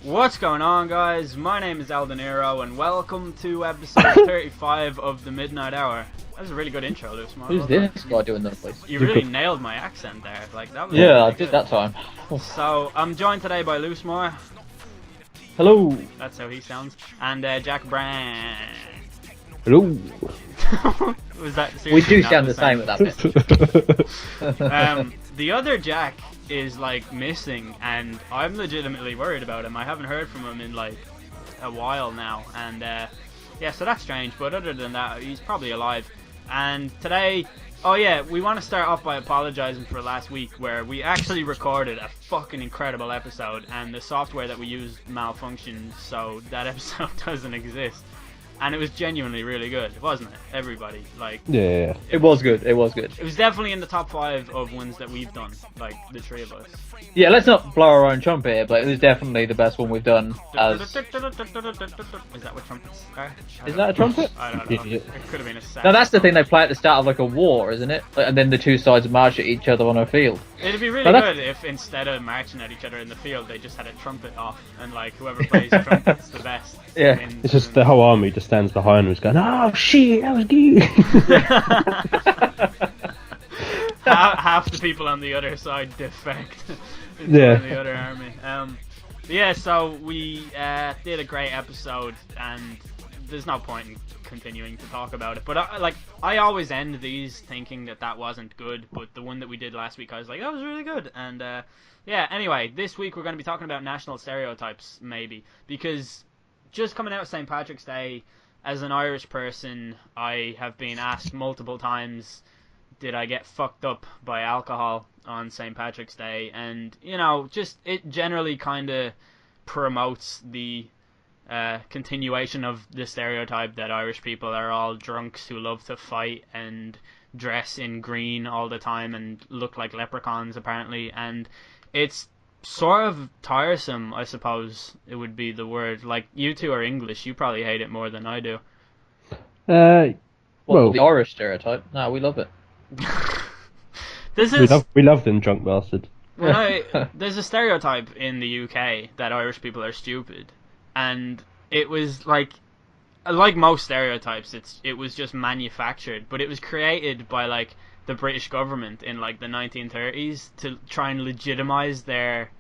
What's going on, guys? My name is Aldeniro, and welcome to episode 35 of the Midnight Hour. That was a really good intro, Lewis. Who's this guy doing that voice? You really nailed my accent there. Like that was Yeah, really I good. did that time. So I'm joined today by Lewis Moore. Hello. That's how he sounds. And Jack Brand. Hello. Was that We seriously do not sound the same at that bit. The other Jack is like missing, and I'm legitimately worried about him. I haven't heard from him in like a while now, and yeah, so that's strange. But other than that, he's probably alive. And today, oh yeah, we want to start off by apologizing for last week, where we actually recorded a fucking incredible episode, and the software that we used malfunctioned, so that episode doesn't exist. And it was genuinely really good, wasn't it? Everybody, like... Yeah. It was good, it was good. It was definitely in the top 5 of ones that we've done, like, the three of us. Yeah, let's not blow our own trumpet here, but it was definitely the best one we've done as... Is that what trumpets are? Is that a trumpet? I don't know. It could have been a sax. No, that's the thing they play at the start of like a war, isn't it? And then the two sides march at each other on a field. It'd be really good if instead of marching at each other in the field, they just had a trumpet off, and like whoever plays the trumpet's the best. Yeah. It's just the whole army just stands behind us going, "Oh shit, that was good." Half the people on the other side defect. Yeah. The other army. Yeah, so we did a great episode, and there's no point in continuing to talk about it. But I always end these thinking that wasn't good, but the one that we did last week, I was like, that was really good. And yeah, anyway, this week we're going to be talking about national stereotypes, maybe, because just coming out of St. Patrick's Day, as an Irish person, I have been asked multiple times, did I get fucked up by alcohol on St. Patrick's Day? And, you know, just it generally kind of promotes the continuation of the stereotype that Irish people are all drunks who love to fight and dress in green all the time and look like leprechauns, apparently. And it's sort of tiresome, I suppose it would be the word. Like, you two are English, you probably hate it more than I do. Well, the Irish stereotype. No, we love it. We love them drunk bastards. There's a stereotype in the UK that Irish people are stupid, and it was like most stereotypes, it was just manufactured, but it was created by like the British government in like the 1930s to try and legitimize their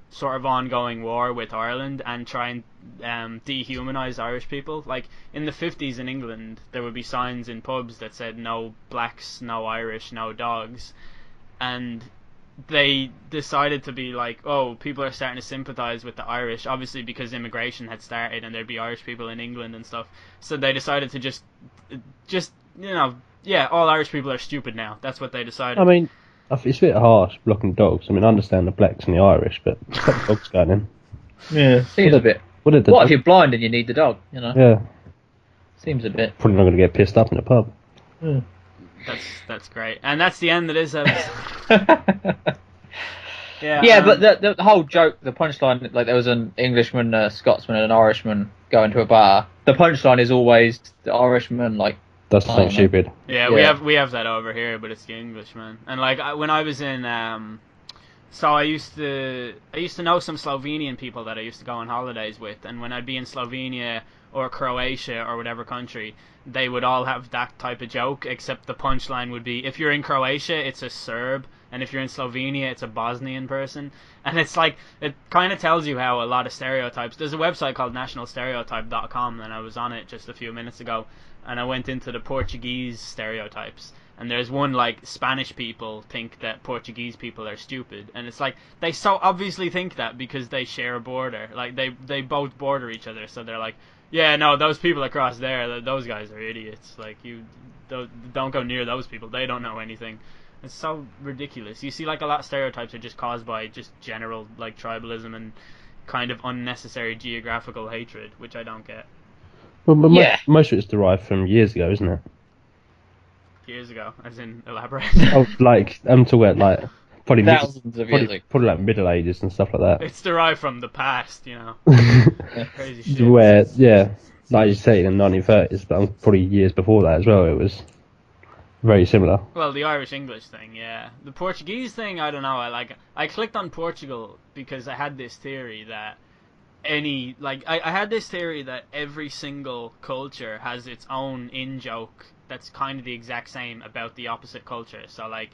sort of ongoing war with Ireland and try and dehumanize Irish people. Like in the 50s in England, there would be signs in pubs that said no blacks, no Irish, no dogs, and they decided to be like, oh, people are starting to sympathize with the Irish, obviously because immigration had started and there'd be Irish people in England and stuff, so they decided to just you know, yeah, all Irish people are stupid now. That's what they decided. I mean, it's a bit harsh blocking dogs. I mean, I understand the blacks and the Irish, but stop dogs going in. Yeah, seems a bit. What if you're blind and you need the dog, you know? Yeah. Seems a bit. Probably not going to get pissed up in a pub. Yeah. That's great. And that's the end of this episode. Yeah, but the whole joke, the punchline, like there was an Englishman, a Scotsman and an Irishman going to a bar. The punchline is always the Irishman, like, that's so stupid. Yeah, we have that over here, but it's the Englishman. And like when I was in, so I used to know some Slovenian people that I used to go on holidays with, and when I'd be in Slovenia or Croatia or whatever country, they would all have that type of joke, except the punchline would be, if you're in Croatia, it's a Serb, and if you're in Slovenia, it's a Bosnian person. And it's like, it kind of tells you how a lot of stereotypes... There's a website called nationalstereotype.com, and I was on it just a few minutes ago, and I went into the Portuguese stereotypes. And there's one like, Spanish people think that Portuguese people are stupid. And it's like, they so obviously think that because they share a border. Like, they both border each other, so they're like, yeah, no, those people across there, those guys are idiots. Like, you don't go near those people. They don't know anything. It's so ridiculous. You see, like, a lot of stereotypes are just caused by just general, like, tribalism and kind of unnecessary geographical hatred, which I don't get. Well, most of it's derived from years ago, isn't it? Years ago, as in elaborate. Oh, like, I'm talking about, like, probably thousands of years ago. Probably like Middle Ages and stuff like that. It's derived from the past, you know. Crazy shit. Where, yeah, like you say, in the 1930s, but probably years before that as well, it was very similar. Well, the Irish-English thing, yeah. The Portuguese thing, I don't know. I clicked on Portugal because I had this theory that any, like, I had this theory that every single culture has its own in-joke that's kind of the exact same about the opposite culture. So like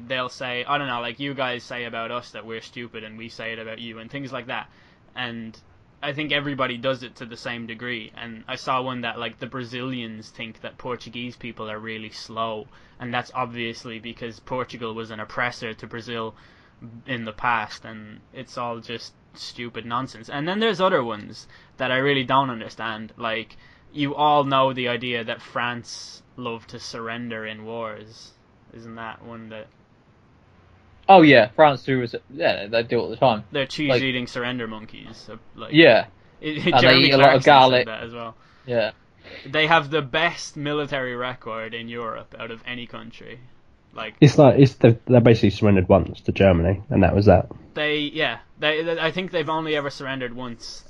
they'll say, I don't know, like you guys say about us that we're stupid and we say it about you and things like that. And I think everybody does it to the same degree. And I saw one that, like, the Brazilians think that Portuguese people are really slow, and that's obviously because Portugal was an oppressor to Brazil in the past, and it's all just stupid nonsense. And then there's other ones that I really don't understand. Like, you all know the idea that France love to surrender in wars. Isn't that one that... Oh yeah, France do. Yeah, they do it all the time. They're cheese-eating surrender monkeys. So, like, yeah. Jeremy they eat a lot of garlic. said that as well. Yeah. They have the best military record in Europe out of any country. Like, they basically surrendered once to Germany, and that was that. I think they've only ever surrendered once.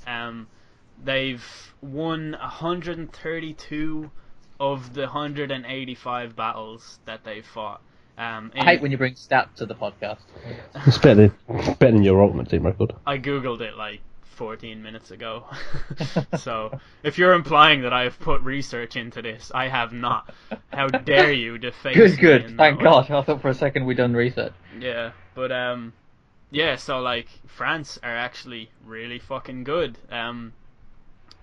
They've won 132 of the 185 battles that they've fought. I hate when you bring stats to the podcast. It's better than your Ultimate Team record. I googled it like 14 minutes ago. So if you're implying that I have put research into this, I have not. How dare you deface me? Good. Thank God. I thought for a second we'd done research. Yeah, but yeah. So like France are actually really fucking good.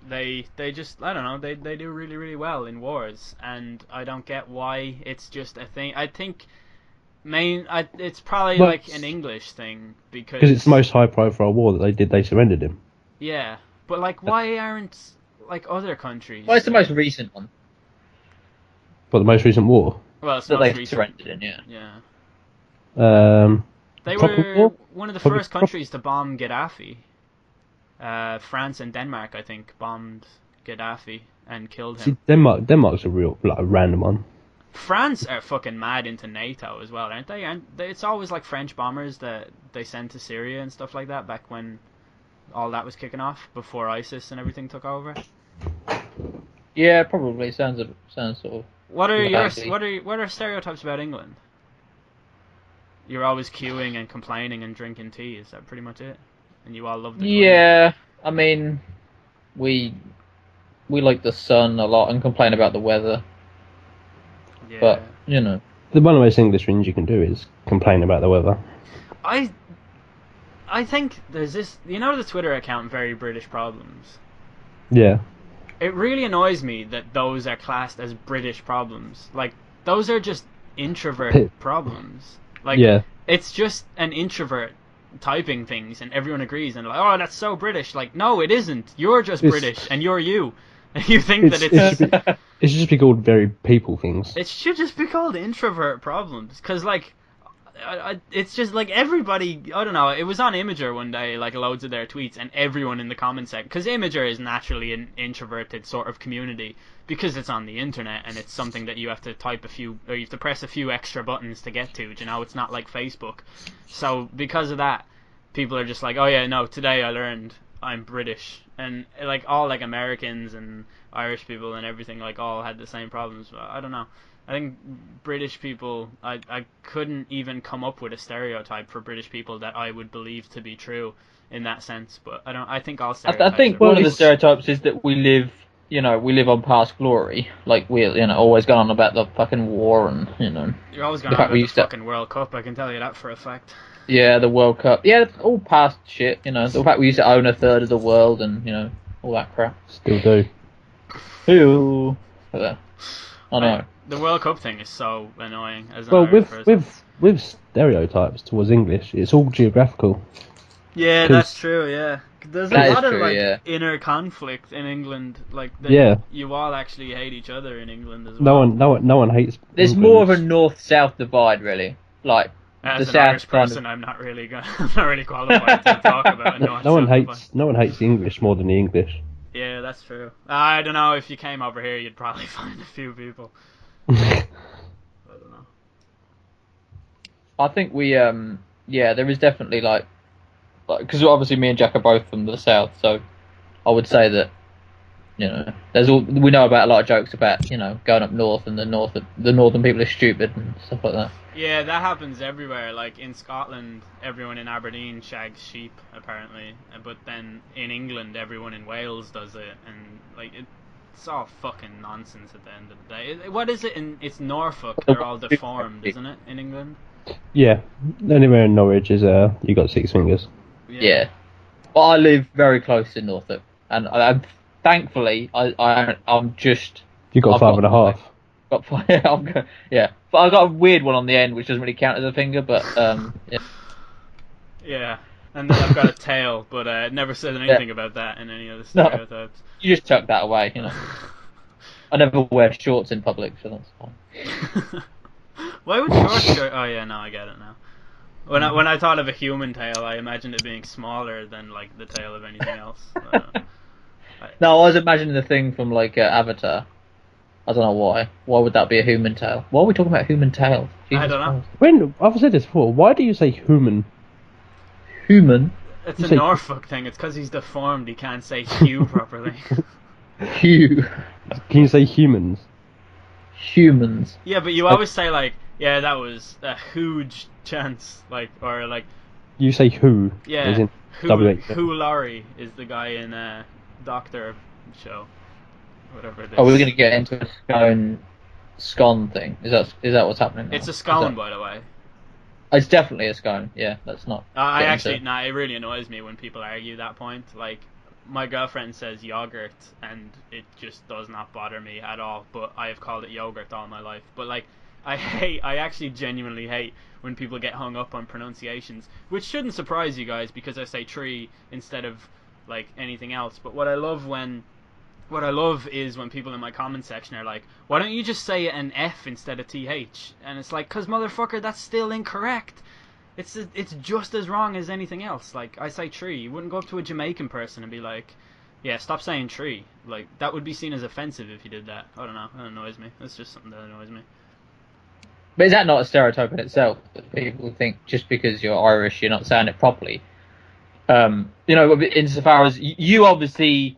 They just, I don't know, they do really, really well in wars, and I don't get why it's just a thing. I think it's probably like an English thing because it's the most high profile war that they did. They surrendered him. Yeah, but like, why aren't like other countries? Well, it's the most recent one. But the most recent war. Well, it's that most they recent. surrendered in, yeah. Yeah. They were War? one of the first countries to bomb Gaddafi. France and Denmark, I think, bombed Gaddafi and killed him. See, Denmark's a real, like, a random one. France are fucking mad into NATO as well, aren't they? It's always like French bombers that they send to Syria and stuff like that back when all that was kicking off, before ISIS and everything took over. Yeah, probably sounds sort of. What are stereotypes about England? You're always queuing and complaining and drinking tea. Is that pretty much it? And you all love the Yeah, I mean, we like the sun a lot and complain about the weather. Yeah. But, you know. One of the most English things you can do is complain about the weather. I think there's this, you know, the Twitter account Very British Problems. Yeah. It really annoys me that those are classed as British problems. Like, those are just introvert problems. Like, yeah. It's just an introvert typing things and everyone agrees and like, oh, that's so British. Like, no, it isn't. You're just British and you're you. And you think that it should just be called very people things. It should just be called introvert problems. Because, like, it's just like everybody, I don't know, it was on Imager one day, like loads of their tweets, and everyone in the comment section, because Imager is naturally an introverted sort of community, because it's on the internet and it's something that you have to type you have to press a few extra buttons to get to, you know, it's not like Facebook. So because of that, people are just like, oh yeah, no, today I learned I'm British, and like all like Americans and Irish people and everything like all had the same problems. I don't know. I think British people, I couldn't even come up with a stereotype for British people that I would believe to be true in that sense. But I think all stereotypes. I think one of the stereotypes is that we live on past glory. Like we're, always going on about the fucking war and, You're always going on about the fucking World Cup. I can tell you that for a fact. Yeah, the World Cup. Yeah, it's all past shit. The fact we used to own a third of the world and all that crap. Still do. Ooh. I know. The World Cup thing is so annoying. As an Irish person. with stereotypes towards English, it's all geographical. Yeah, that's true. Yeah, there's a lot of inner conflict in England. Like, you all actually hate each other in England as well. No one hates. There's England. more of a north-south divide, really. Like as the an Irish person, I'm not really qualified to talk about. No one hates the English more than the English. Yeah, that's true. I don't know, if you came over here, you'd probably find a few people. I don't know. I think we, there is definitely like, because obviously me and Jack are both from the south, so I would say that, we know about a lot of jokes about, going up north and the northern people are stupid and stuff like that. Yeah, that happens everywhere. Like in Scotland, everyone in Aberdeen shags sheep, apparently. But then in England, everyone in Wales does it, and like it's all fucking nonsense at the end of the day. What is it? It's Norfolk. They're all deformed, isn't it? In England. Yeah, anywhere in Norwich is you got 6 fingers. Yeah. But I live very close to Norfolk, and thankfully I'm just. You got 5.5. Yeah, but I got a weird one on the end, which doesn't really count as a finger, but yeah. Yeah, and then I've got a tail, but it never said anything about that in any of the stereotypes. No, you just chuck that away, you know. I never wear shorts in public, so that's fine. Why would shorts? Oh yeah, no, I get it now. When I thought of a human tail, I imagined it being smaller than like the tail of anything else. No, I was imagining the thing from like Avatar. I don't know why. Why would that be a human tail? Why are we talking about human tails? I don't know. When I've said this before, why do you say human? Human? It's a Norfolk thing. It's because he's deformed. He can't say Hugh properly. Hugh. Can you say humans? Humans. Yeah, but you always say like, yeah, that was a huge chance, like, or like. You say who? Yeah. Who Laurie is the guy in Doctor Show. Whatever it is. Oh, we're going to get into a scone thing. Is that what's happening now? It's a scone, by the way. It's definitely a scone. Yeah, that's not. It really annoys me when people argue that point. Like, my girlfriend says yogurt, and it just does not bother me at all. But I have called it yogurt all my life. But like, I actually genuinely hate when people get hung up on pronunciations, which shouldn't surprise you guys because I say tree instead of like anything else. But what I love is when people in my comment section are like, why don't you just say an F instead of TH? And it's like, cause motherfucker, that's still incorrect. It's just as wrong as anything else. Like, I say tree. You wouldn't go up to a Jamaican person and be like, yeah, stop saying tree. Like, that would be seen as offensive if you did that. I don't know. That annoys me. That's just something that annoys me. But is that not a stereotype in itself? That people think just because you're Irish, you're not saying it properly? Insofar as you obviously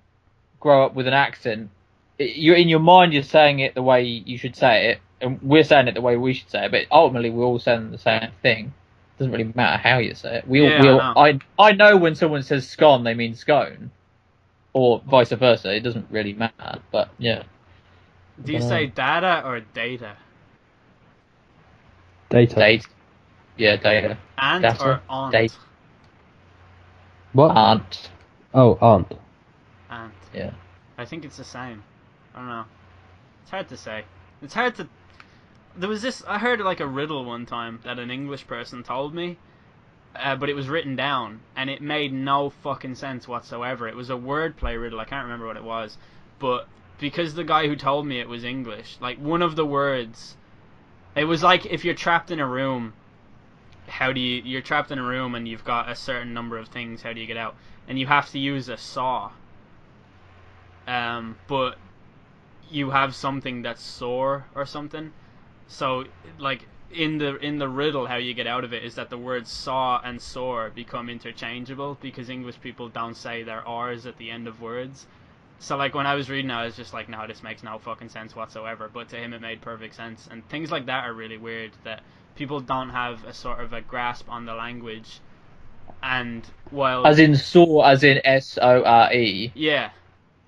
grow up with an accent, you're in your mind you're saying it the way you should say it, and we're saying it the way we should say it, but ultimately we're all saying the same thing. It doesn't really matter how you say it. I know when someone says scone they mean scone, or vice versa. It doesn't really matter, but yeah. Do you say data or data? Data. Yeah, data. Aunt data. Or aunt? Data. What? Aunt. Oh, aunt. Aunt. Yeah. I think it's the same. I don't know. It's hard to say. It's hard to... There was this... I heard like a riddle one time that an English person told me, but it was written down, and it made no fucking sense whatsoever. It was a wordplay riddle. I can't remember what it was, but because the guy who told me it was English, like one of the words... It was like if you're trapped in a room, you're trapped in a room and you've got a certain number of things, how do you get out? And you have to use a saw. But you have something that's sore or something. So like in the riddle, how you get out of it is that the words saw and sore become interchangeable because English people don't say their R's at the end of words. So like when I was reading it, I was just like, no, this makes no fucking sense whatsoever. But to him it made perfect sense. And things like that are really weird, that people don't have a sort of a grasp on the language. And while... As in saw, as in S-O-R-E? Yeah.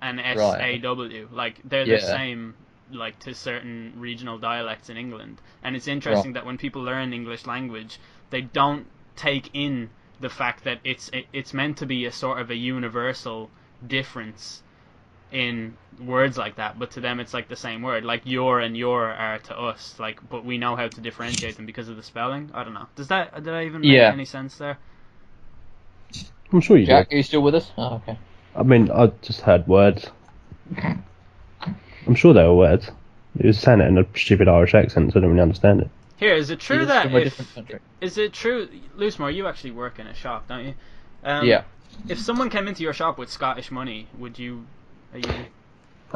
And S-A-W. Like, they're the same, like, to certain regional dialects in England. And it's interesting that when people learn English language, they don't take in the fact that it's meant to be a sort of a universal difference in words like that, but to them it's like the same word. Like your and your are to us, like, but we know how to differentiate them because of the spelling. I don't know. Did I even make any sense there? I'm sure you Jack, did. are you still with us? Oh, okay. I mean, I just heard words. I'm sure they were words. It was saying it in a stupid Irish accent, so I don't really understand it. Here, is it true that is it true, Loosemore, you actually work in a shop, don't you? Yeah. If someone came into your shop with Scottish money, would you...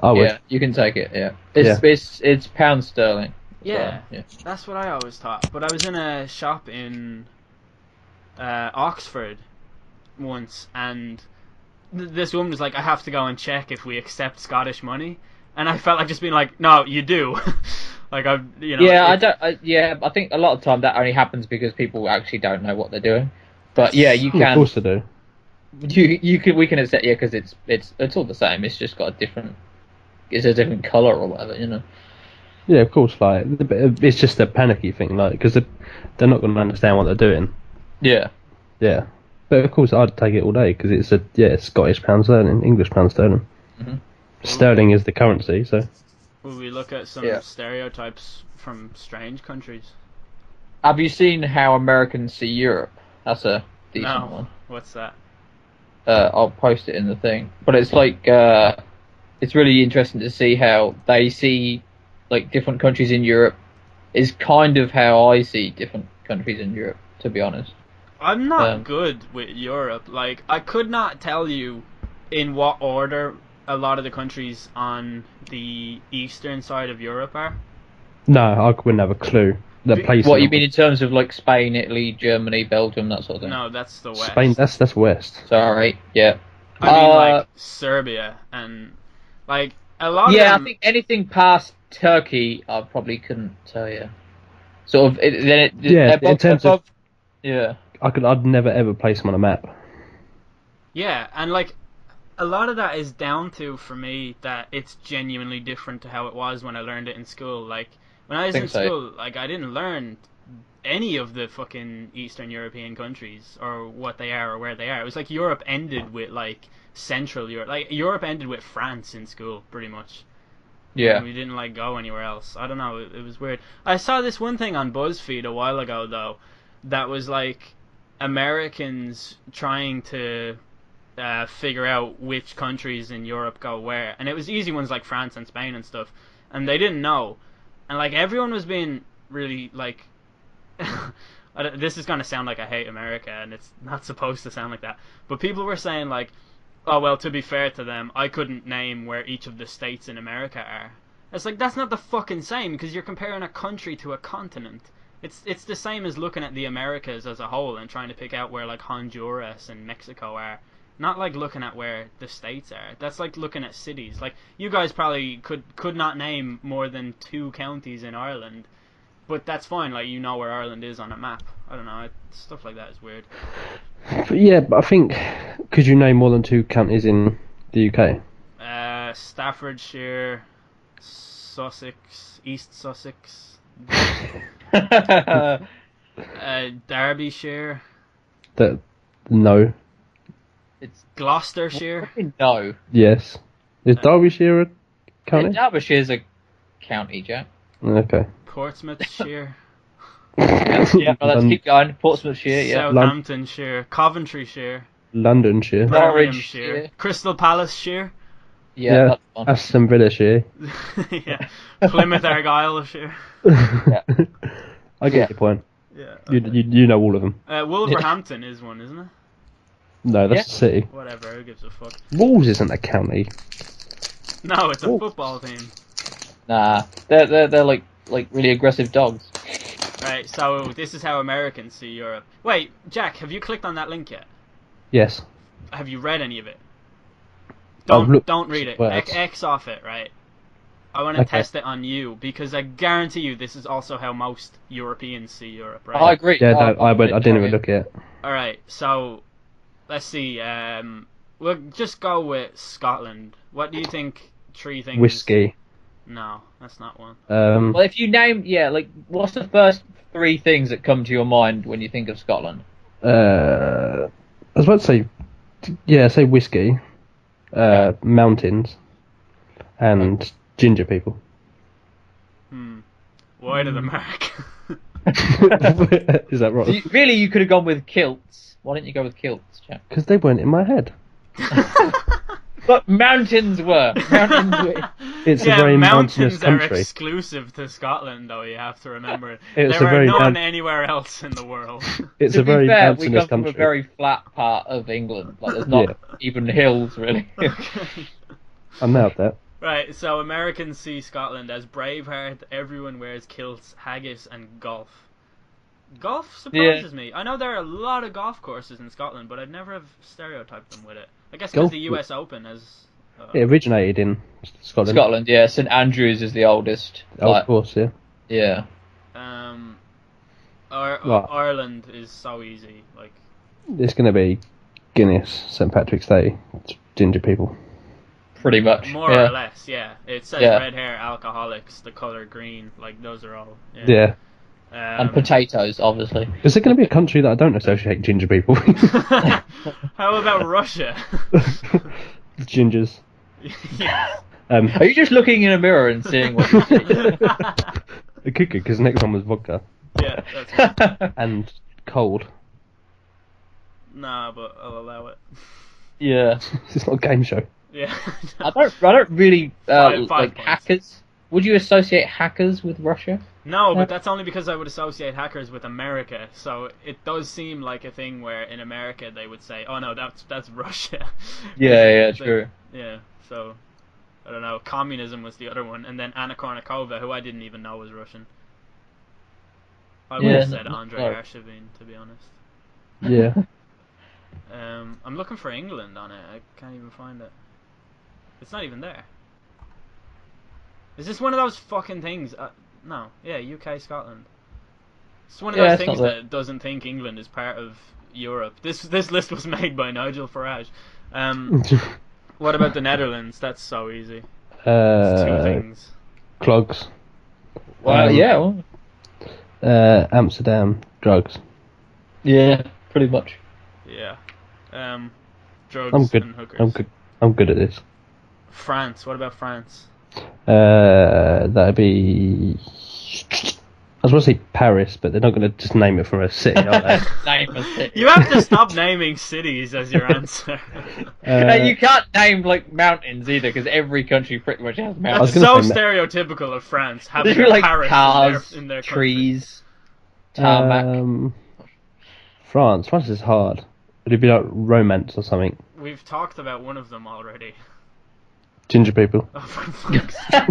I would. Yeah, you can take it. Yeah, it's pound sterling. Yeah, that's what I always thought. But I was in a shop in Oxford once, and this woman was like, "I have to go and check if we accept Scottish money," and I felt like just being like, "No, you do." Like I think a lot of time that only happens because people actually don't know what they're doing. But yeah, you Of can. course they do. We can accept because it's all the same. It's just got it's a different color or whatever, you know. Yeah, of course. Like it's just a panicky thing, like because they're not going to understand what they're doing. Yeah. Yeah, but of course I'd take it all day because it's Scottish pound sterling, English pound sterling. Mhm. Sterling is the currency, so. will we look at some Yeah. stereotypes from strange countries? Have you seen how Americans see Europe? That's a decent No. one. What's that? I'll post it in the thing. But it's like it's really interesting to see how they see like different countries in Europe is kind of how I see different countries in Europe, to be honest. I'm not good with Europe. Like, I could not tell you in what order a lot of the countries on the eastern side of Europe are. No, I wouldn't have a clue. The place. What you mean in terms of like Spain, Italy, Germany, Belgium, that sort of thing? No, that's the west. Spain? That's west. Sorry, yeah. I mean, like, Serbia and, like, a lot of Yeah, them... I think anything past Turkey, I probably couldn't tell you. Sort of, In terms of, yeah. I'd never ever place them on a map. Yeah, and, like, a lot of that is down to, for me, that it's genuinely different to how it was when I learned it in school. Like, when I was in school, like, I didn't learn any of the fucking Eastern European countries or what they are or where they are. It was like Europe ended with, like, Central Europe. Like, Europe ended with France in school, pretty much. Yeah. And we didn't, like, go anywhere else. I don't know, it was weird. I saw this one thing on BuzzFeed a while ago, though, that was, like, Americans trying to figure out which countries in Europe go where. And it was easy ones like France and Spain and stuff. And they didn't know. And, like, everyone was being really, like... this is going to sound like I hate America, and it's not supposed to sound like that. But people were saying, like, oh, well, to be fair to them, I couldn't name where each of the states in America are. It's like, that's not the fucking same, because you're comparing a country to a continent. It's the same as looking at the Americas as a whole and trying to pick out where, like, Honduras and Mexico are. Not like looking at where the states are. That's like looking at cities. Like, you guys probably could not name more than 2 counties in Ireland, but that's fine. Like, you know where Ireland is on a map. I don't know. Stuff like that is weird. But yeah, but I think could you name more than 2 counties in the UK? Staffordshire, Sussex, East Sussex, Derbyshire. No. It's Gloucestershire. No. Yes. Is Derbyshire a county? Derbyshire's a county, Jack. Okay. Portsmouthshire. Yeah, well, let's keep going. Portsmouthshire, yeah. Southamptonshire, Coventryshire, Londonshire. Birminghamshire, Crystal Palaceshire. Yeah, that's fun. Aston Villashire. Yeah, Plymouth Argyllshire. Yeah. I get your point. Yeah. Okay. You know all of them. Wolverhampton is one, isn't it? No, that's a city. Whatever, who gives a fuck? Wolves isn't a county. No, it's a football team. Nah, they're like really aggressive dogs. Right, so this is how Americans see Europe. Wait, Jack, have you clicked on that link yet? Yes. Have you read any of it? Don't read it. X off it, right? I want to test it on you, because I guarantee you this is also how most Europeans see Europe, right? I agree. Yeah, I didn't even look at it. Alright, so let's see. We'll just go with Scotland. What do you think 3 things... Whiskey. No, that's not one. Well, if you name, what's the first 3 things that come to your mind when you think of Scotland? I was about to say whiskey, mountains, and ginger people. Wide of the mark. Is that right? Really, you could have gone with kilts. Why didn't you go with kilts, Jack? Because they weren't in my head. But mountains were. It's a very mountainous mountains are country. exclusive to Scotland, though. You have to remember. It's there a are very none anywhere else in the world. It's to a very be fair, mountainous we come country. from a very flat part of England. Like, there's not even hills, really. Okay. I nailed that. Right, so Americans see Scotland as Braveheart, everyone wears kilts, haggis, and golf. Golf surprises me. I know there are a lot of golf courses in Scotland, but I'd never have stereotyped them with it. I guess because the US Open has It originated in Scotland. Scotland, yeah. St Andrews is the oldest. Oh, of course, yeah. Yeah. Right. Ireland is so easy. Like, It's going to be Guinness, St Patrick's Day, ginger people. Pretty much. more or less, yeah. It says Yeah. red hair, alcoholics, the color green. Like, those are all. Yeah. And potatoes, obviously. Is there going to be a country that I don't associate ginger people with? How about Russia? Gingers. Yeah. Are you just looking in a mirror and seeing what you see? It could be, because next one was vodka. Yeah, that's right. And cold. Nah, but I'll allow it. Yeah. It's not a game show. Yeah. I don't really Five like points. hackers. Would you associate hackers with Russia? No, but that's only because I would associate hackers with America. So it does seem like a thing where in America they would say, "Oh no, that's Russia." Yeah, true. Yeah, so I don't know. Communism was the other one, and then Anna Kournikova, who I didn't even know was Russian. I would have said Andrei Arshavin, to be honest. Yeah. I'm looking for England on it. I can't even find it. It's not even there. Is this one of those fucking things? No. Yeah, UK, Scotland. It's one of those things that doesn't think England is part of Europe. This list was made by Nigel Farage. What about the Netherlands? That's so easy. It's two things. Clogs. Well, Amsterdam, drugs. Yeah, pretty much. Yeah. Drugs I'm good. and hookers. I'm good at this. France. What about France? That'd be. I was going to say Paris, but they're not going to just name it from a city, are they? Name a city. You have to stop naming cities as your answer. You can't name like mountains either, because every country pretty much has mountains. That's so stereotypical of France, having like Paris cars, in their trees, tarmac. France is hard. It'd be like romance or something. We've talked about one of them already. Ginger people. Oh, for fuck's sake.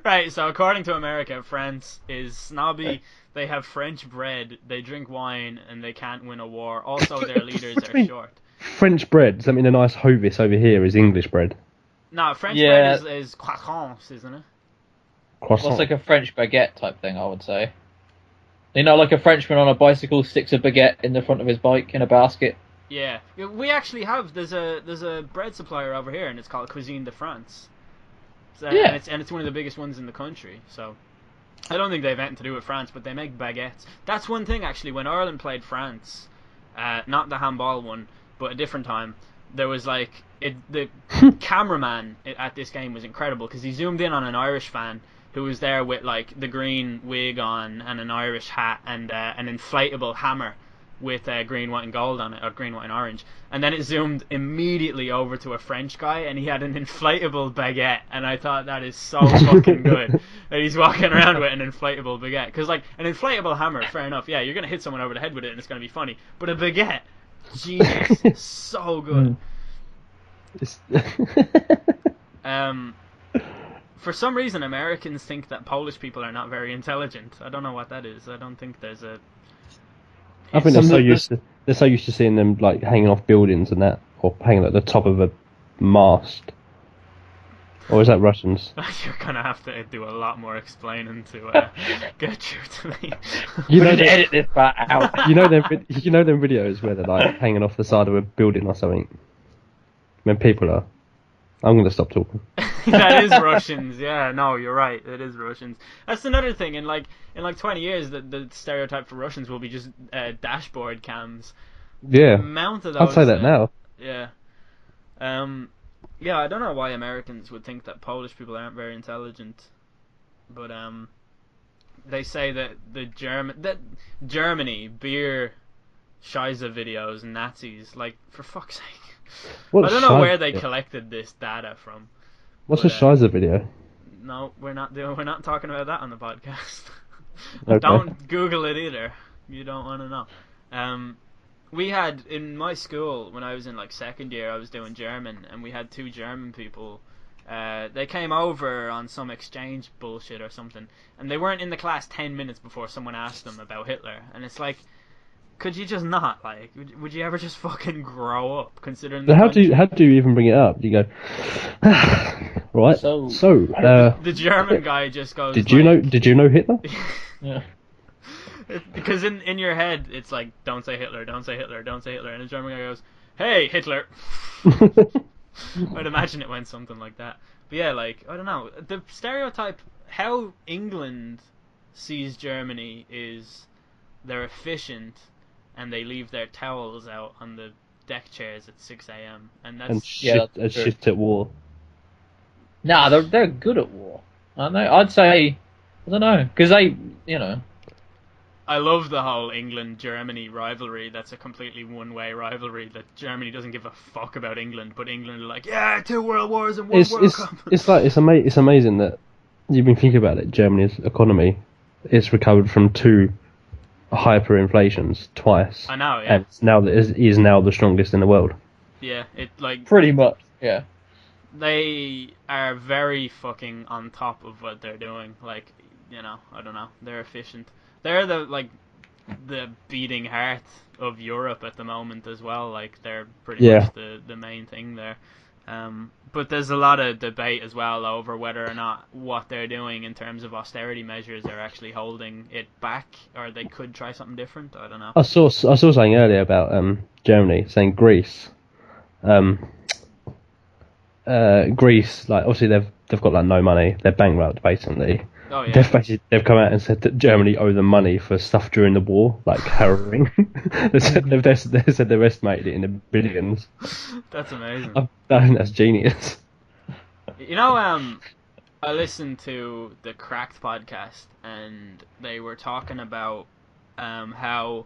Right, so according to America, France is snobby, they have French bread, they drink wine, and they can't win a war. Also, their leaders are short. French bread? Does that mean a nice Hovis over here is English bread? No, French bread is croissants, isn't it? Croissant. Well, it's like a French baguette type thing, I would say. You know, like a Frenchman on a bicycle sticks a baguette in the front of his bike in a basket. Yeah, we actually have. There's a bread supplier over here, and it's called Cuisine de France. So, Yeah, and it's one of the biggest ones in the country. So I don't think they have anything to do with France, but they make baguettes. That's one thing actually. When Ireland played France, not the handball one, but a different time, there was like the cameraman at this game was incredible because he zoomed in on an Irish fan who was there with like the green wig on and an Irish hat and an inflatable hammer with green, white and gold on it, or green, white and orange, and then it zoomed immediately over to a French guy and he had an inflatable baguette, and I thought that is so fucking good that he's walking around with an inflatable baguette, because like an inflatable hammer, fair enough, yeah, you're gonna hit someone over the head with it and it's gonna be funny, but a baguette, Jesus, so good. For some reason Americans think that Polish people are not very intelligent. I don't know what that is. I don't think there's a... I think they're so used to seeing them like hanging off buildings and that, or hanging at the top of a mast. Or is that Russians? You're gonna have to do a lot more explaining to get you to me. You know, edit this part out. You know them videos where they're like hanging off the side of a building or something. When people are. I'm gonna stop talking. That is Russians. Yeah, no, you're right. It is Russians. That's another thing. In like 20 years, the stereotype for Russians will be just dashboard cams. Yeah, Amount of those, I'd say that now. Yeah. Yeah, I don't know why Americans would think that Polish people aren't very intelligent, but they say that Germany beer Scheiße videos, Nazis, like, for fuck's sake. I don't know where they collected this data from. What's a Scheiße video? No, we're not talking about that on the podcast. Okay. Don't Google it either. You don't want to know. We had in my school when I was in like second year, I was doing German, and we had two German people. They came over on some exchange bullshit or something, and they weren't in the class 10 minutes before someone asked them about Hitler, and it's like, could you just not, like, would you ever just fucking grow up, considering So the how country? do you even bring it up? Do you go, right? So- The German guy just goes, did you know Hitler? Yeah. Because in your head, it's like, don't say Hitler, don't say Hitler, don't say Hitler, and the German guy goes, hey, Hitler. I'd imagine it went something like that. But yeah, like, I don't know, the stereotype, how England sees Germany is they're efficient and they leave their towels out on the deck chairs at 6 a.m. and that's And that's true. shit at war. Nah, they're good at war, aren't they? I'd say, I don't know, because they, you know. I love the whole England-Germany rivalry. That's a completely one-way rivalry. That Germany doesn't give a fuck about England, but England are like, yeah, 2 world wars and 1 World Cup. It's amazing that you've been thinking about it. Germany's economy is recovered from 2 hyperinflations twice. I know, yeah. And now that is now the strongest in the world. Yeah, it like Pretty much, yeah. they are very fucking on top of what they're doing. Like, you know, I don't know. They're efficient. They're the beating heart of Europe at the moment as well. Like, they're pretty much the main thing there. But there's a lot of debate as well over whether or not what they're doing in terms of austerity measures are actually holding it back, or they could try something different. I don't know. I saw something earlier about Germany saying Greece. Greece, like, obviously they've got like no money. They're bankrupt basically. Oh yeah. They've come out and said that Germany owe them money for stuff during the war, like harrowing. they said they've estimated it in the billions. That's amazing. I think that's genius. You know, I listened to the Cracked podcast, and they were talking about how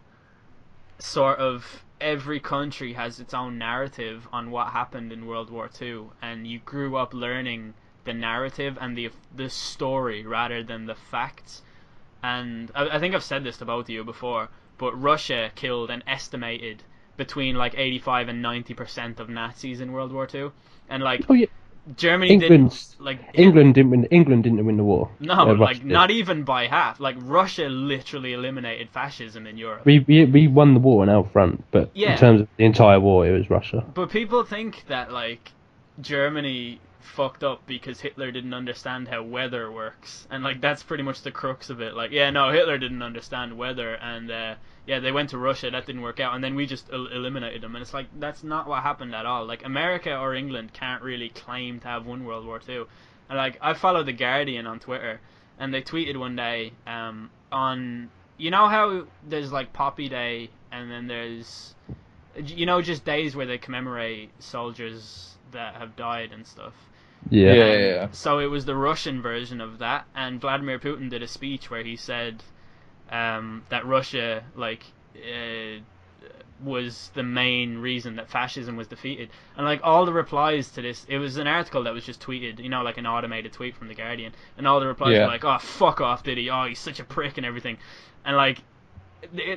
sort of every country has its own narrative on what happened in World War II, and you grew up learning the narrative and the story rather than the facts. And I think I've said this to both of you before, but Russia killed an estimated between like 85 and 90% of Nazis in World War II, and like Germany England didn't win the war. No, like not even by half. Like Russia literally eliminated fascism in Europe. We won the war on our front, but in terms of the entire war, it was Russia. But people think that like Germany fucked up because Hitler didn't understand how weather works, and like that's pretty much the crux of it. Like, yeah, no, Hitler didn't understand weather, and yeah, they went to Russia, that didn't work out, and then we just eliminated them. And it's like, that's not what happened at all. Like, America or England can't really claim to have won World War II. And like, I follow The Guardian on Twitter, and they tweeted one day on, you know how there's like Poppy Day, and then there's, you know, just days where they commemorate soldiers that have died and stuff. Yeah. So it was the Russian version of that, and Vladimir Putin did a speech where he said that Russia was the main reason that fascism was defeated. And like all the replies to this, it was an article that was just tweeted, you know, like an automated tweet from The Guardian, and all the replies were like, oh, fuck off, did he? Oh, he's such a prick and everything. And like,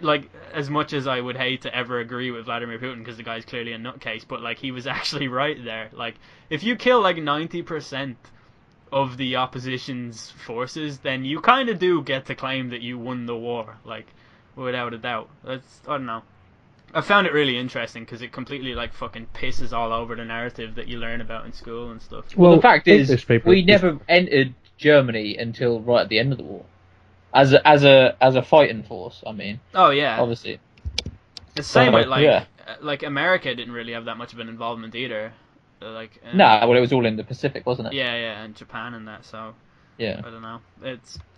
like, as much as I would hate to ever agree with Vladimir Putin, because the guy's clearly a nutcase, but like, he was actually right there. Like, if you kill like 90% of the opposition's forces, then you kind of do get to claim that you won the war, like, without a doubt. I don't know. I found it really interesting because it completely like fucking pisses all over the narrative that you learn about in school and stuff. Well, the fact is, we never entered Germany until right at the end of the war. As a fighting force, I mean. Oh yeah. Obviously. The same way, like America didn't really have that much of an involvement either. Like. Well, it was all in the Pacific, wasn't it? Yeah, and Japan and that. So. Yeah. I don't know.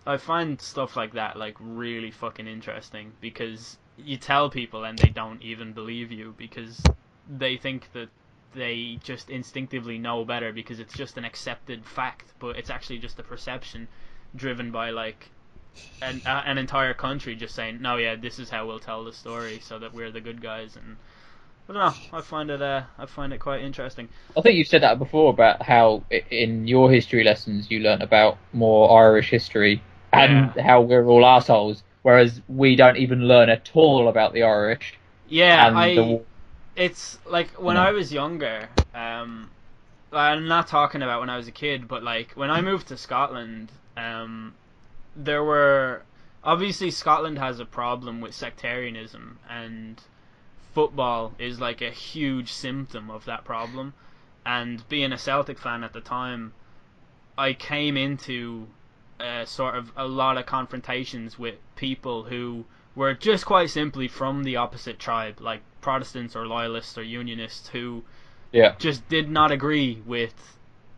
I find stuff like that like really fucking interesting, because you tell people and they don't even believe you, because they think that they just instinctively know better because it's just an accepted fact, but it's actually just a perception driven by like an entire country just saying, no, yeah, this is how we'll tell the story so that we're the good guys. And I don't know, I find it quite interesting. I think you've said that before about how in your history lessons you learnt about more Irish history and how we're all assholes, whereas we don't even learn at all about the Irish. Yeah, it's like when I was younger, I'm not talking about when I was a kid, but like when I moved to Scotland, I obviously Scotland has a problem with sectarianism, and football is like a huge symptom of that problem. And being a Celtic fan at the time, I came into sort of a lot of confrontations with people who were just quite simply from the opposite tribe, like Protestants or Loyalists or Unionists, who just did not agree with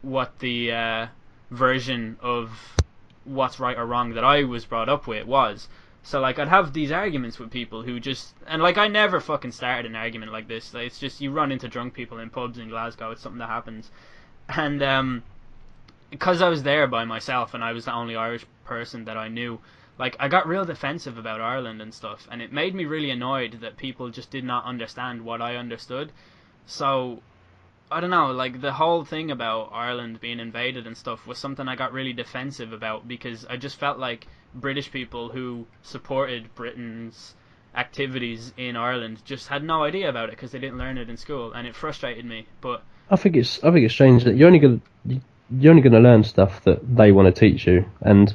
what the version of what's right or wrong that I was brought up with was. So like I'd have these arguments with people who just, and like I never fucking started an argument like this. Like, it's just you run into drunk people in pubs in Glasgow. It's something that happens, and because I was there by myself and I was the only Irish person that I knew, like I got real defensive about Ireland and stuff, and it made me really annoyed that people just did not understand what I understood. So I don't know, like the whole thing about Ireland being invaded and stuff was something I got really defensive about, because I just felt like British people who supported Britain's activities in Ireland just had no idea about it because they didn't learn it in school, and it frustrated me. But I think it's strange that you're only gonna learn stuff that they want to teach you, and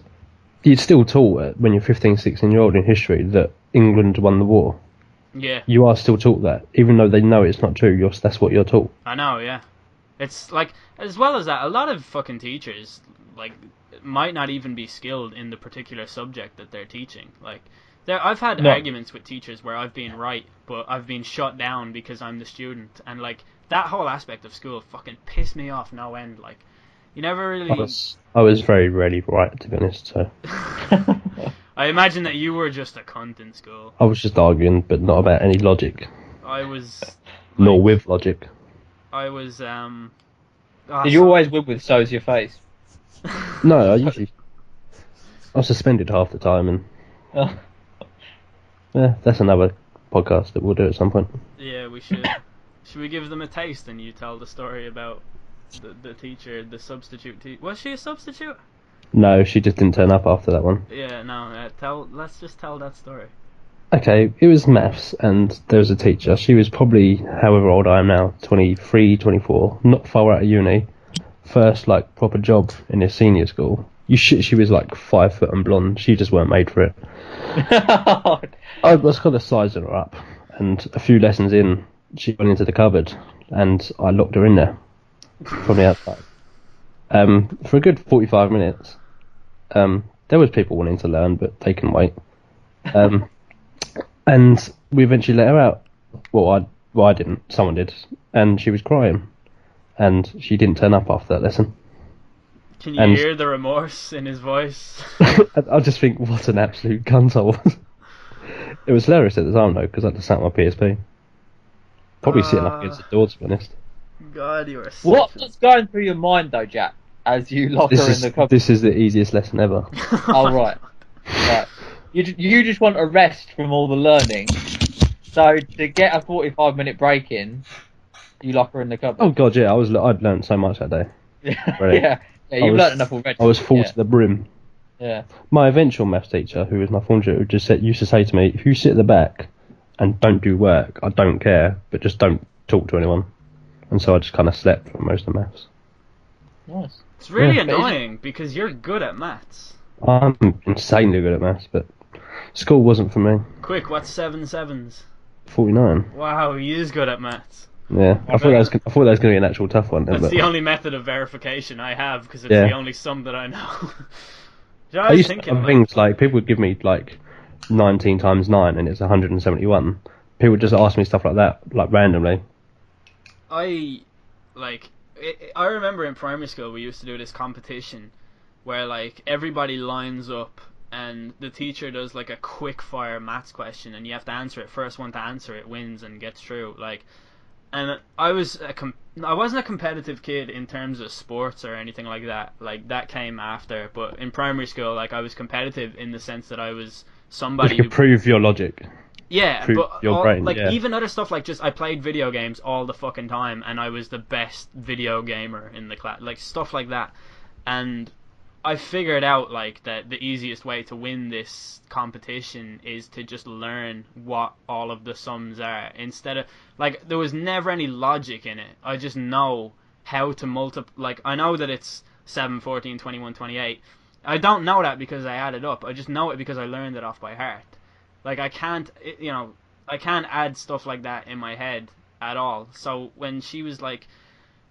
you're still taught when you're 15, 16-year-old in history that England won the war. yeah, You are still taught that, even though they know it's not true. That's what you're taught. I know, yeah. It's like, as well as that, a lot of fucking teachers like might not even be skilled in the particular subject that they're teaching. Like, I've had arguments with teachers where I've been right, but I've been shut down because I'm the student, and like that whole aspect of school fucking pissed me off no end. Like, you never really. I was very rarely right, to be honest. So I imagine that you were just a cunt in school. I was just arguing, but not about any logic. I was. Nor with logic. I was. Did you always win with "so's your face"? No, I was suspended half the time, and yeah, that's another podcast that we'll do at some point. Yeah, we should. Should we give them a taste and you tell the story about the teacher, the substitute teacher? Was she a substitute? No, she just didn't turn up after that one. Yeah, no. Let's just tell that story. Okay, it was maths, and there was a teacher. She was probably however old I am now, 23, 24, not far out of uni. First, like, proper job in a senior school. She was like 5 foot and blonde. She just weren't made for it. I was kind of sizing her up, and a few lessons in, she went into the cupboard, and I locked her in there from the outside. For a good 45 minutes. There was people wanting to learn, but they can wait. And we eventually let her out. Well, I didn't. Someone did. And she was crying. And she didn't turn up after that lesson. Can you hear the remorse in his voice? I just think, what an absolute cunt I was. It was hilarious at the time, though, because I just sat on my PSP. Probably sitting up against the door, to be honest. God, you were What's going through your mind, though, Jack, as you lock her in the cupboard? This is the easiest lesson ever. Oh, right. Right. You just want a rest from all the learning. So, to get a 45-minute break in, you lock her in the cupboard. Oh, God, yeah. I'd learned so much that day. Really. Yeah, you've learnt enough already. I was full to the brim. Yeah. My eventual maths teacher, who was my form tutor, used to say to me, if you sit at the back and don't do work, I don't care, but just don't talk to anyone. And so I just kind of slept for most of maths. Nice. It's really annoying because you're good at maths. I'm insanely good at maths, but school wasn't for me. Quick, what's 7 sevens? 49. Wow, he is good at maths. Yeah, I thought that was going to be an actual tough one. That's the only method of verification I have, because it's the only sum that I know. I used to have things like, people would give me like 19 times 9 and it's 171. People would just ask me stuff like that, like randomly. I remember in primary school we used to do this competition where like everybody lines up and the teacher does like a quick fire maths question and you have to answer it. First one to answer it wins and gets through. Like, and I wasn't a competitive kid in terms of sports or anything like that. Like, that came after. But in primary school, like, I was competitive in the sense that I was somebody who could prove your logic. Yeah, prove but your brain, even other stuff, like, just I played video games all the fucking time and I was the best video gamer in the class. Like, stuff like that. And I figured out, like, that the easiest way to win this competition is to just learn what all of the sums are. Instead of, like, there was never any logic in it. I just know how to multiply. Like, I know that it's 7, 14, 21, 28. I don't know that because I add it up. I just know it because I learned it off by heart. Like I can't, I can't add stuff like that in my head at all. So when she was like,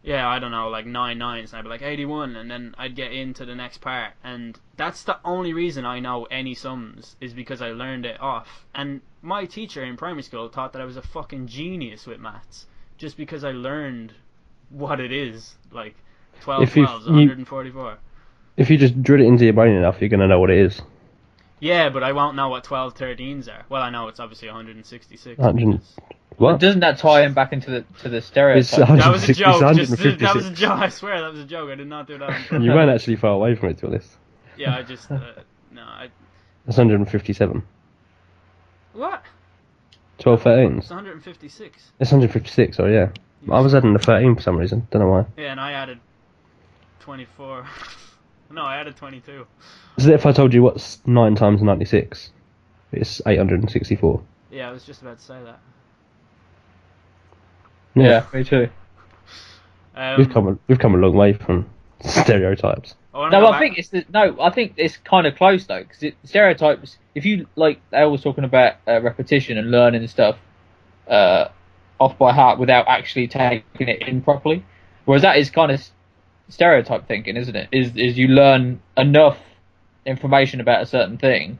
yeah, I don't know, like 9 nines, and I'd be like 81, and then I'd get into the next part, and that's the only reason I know any sums is because I learned it off. And my teacher in primary school thought that I was a fucking genius with maths, just because I learned what it is, like 12 If you 12s, 144. if you just drill it into your brain enough, you're gonna know what it is. Yeah, but I won't know what 12 13s are. Well, I know it's obviously 166. 100. because- What? Doesn't that tie in back into the stereotype? It's 100. That was a It's joke. 156. That was a joke. I swear that was a joke. I did not do that on purpose. You weren't actually far away from it, to be honest. Yeah, I just no. That's 157. What? 12 13s. It's 156. It's 156. Oh yeah. I was adding the 13 for some reason. Don't know why. Yeah, and I added 24. No, I added 22. So if I told you what's 9 times 96, it's 864. Yeah, I was just about to say that. Yeah, me too. We've come a long way from stereotypes. I think it's kind of close though, because stereotypes. If you like, they was talking about repetition and learning stuff off by heart without actually taking it in properly. Whereas that is kind of stereotype thinking, isn't it? Is you learn enough information about a certain thing,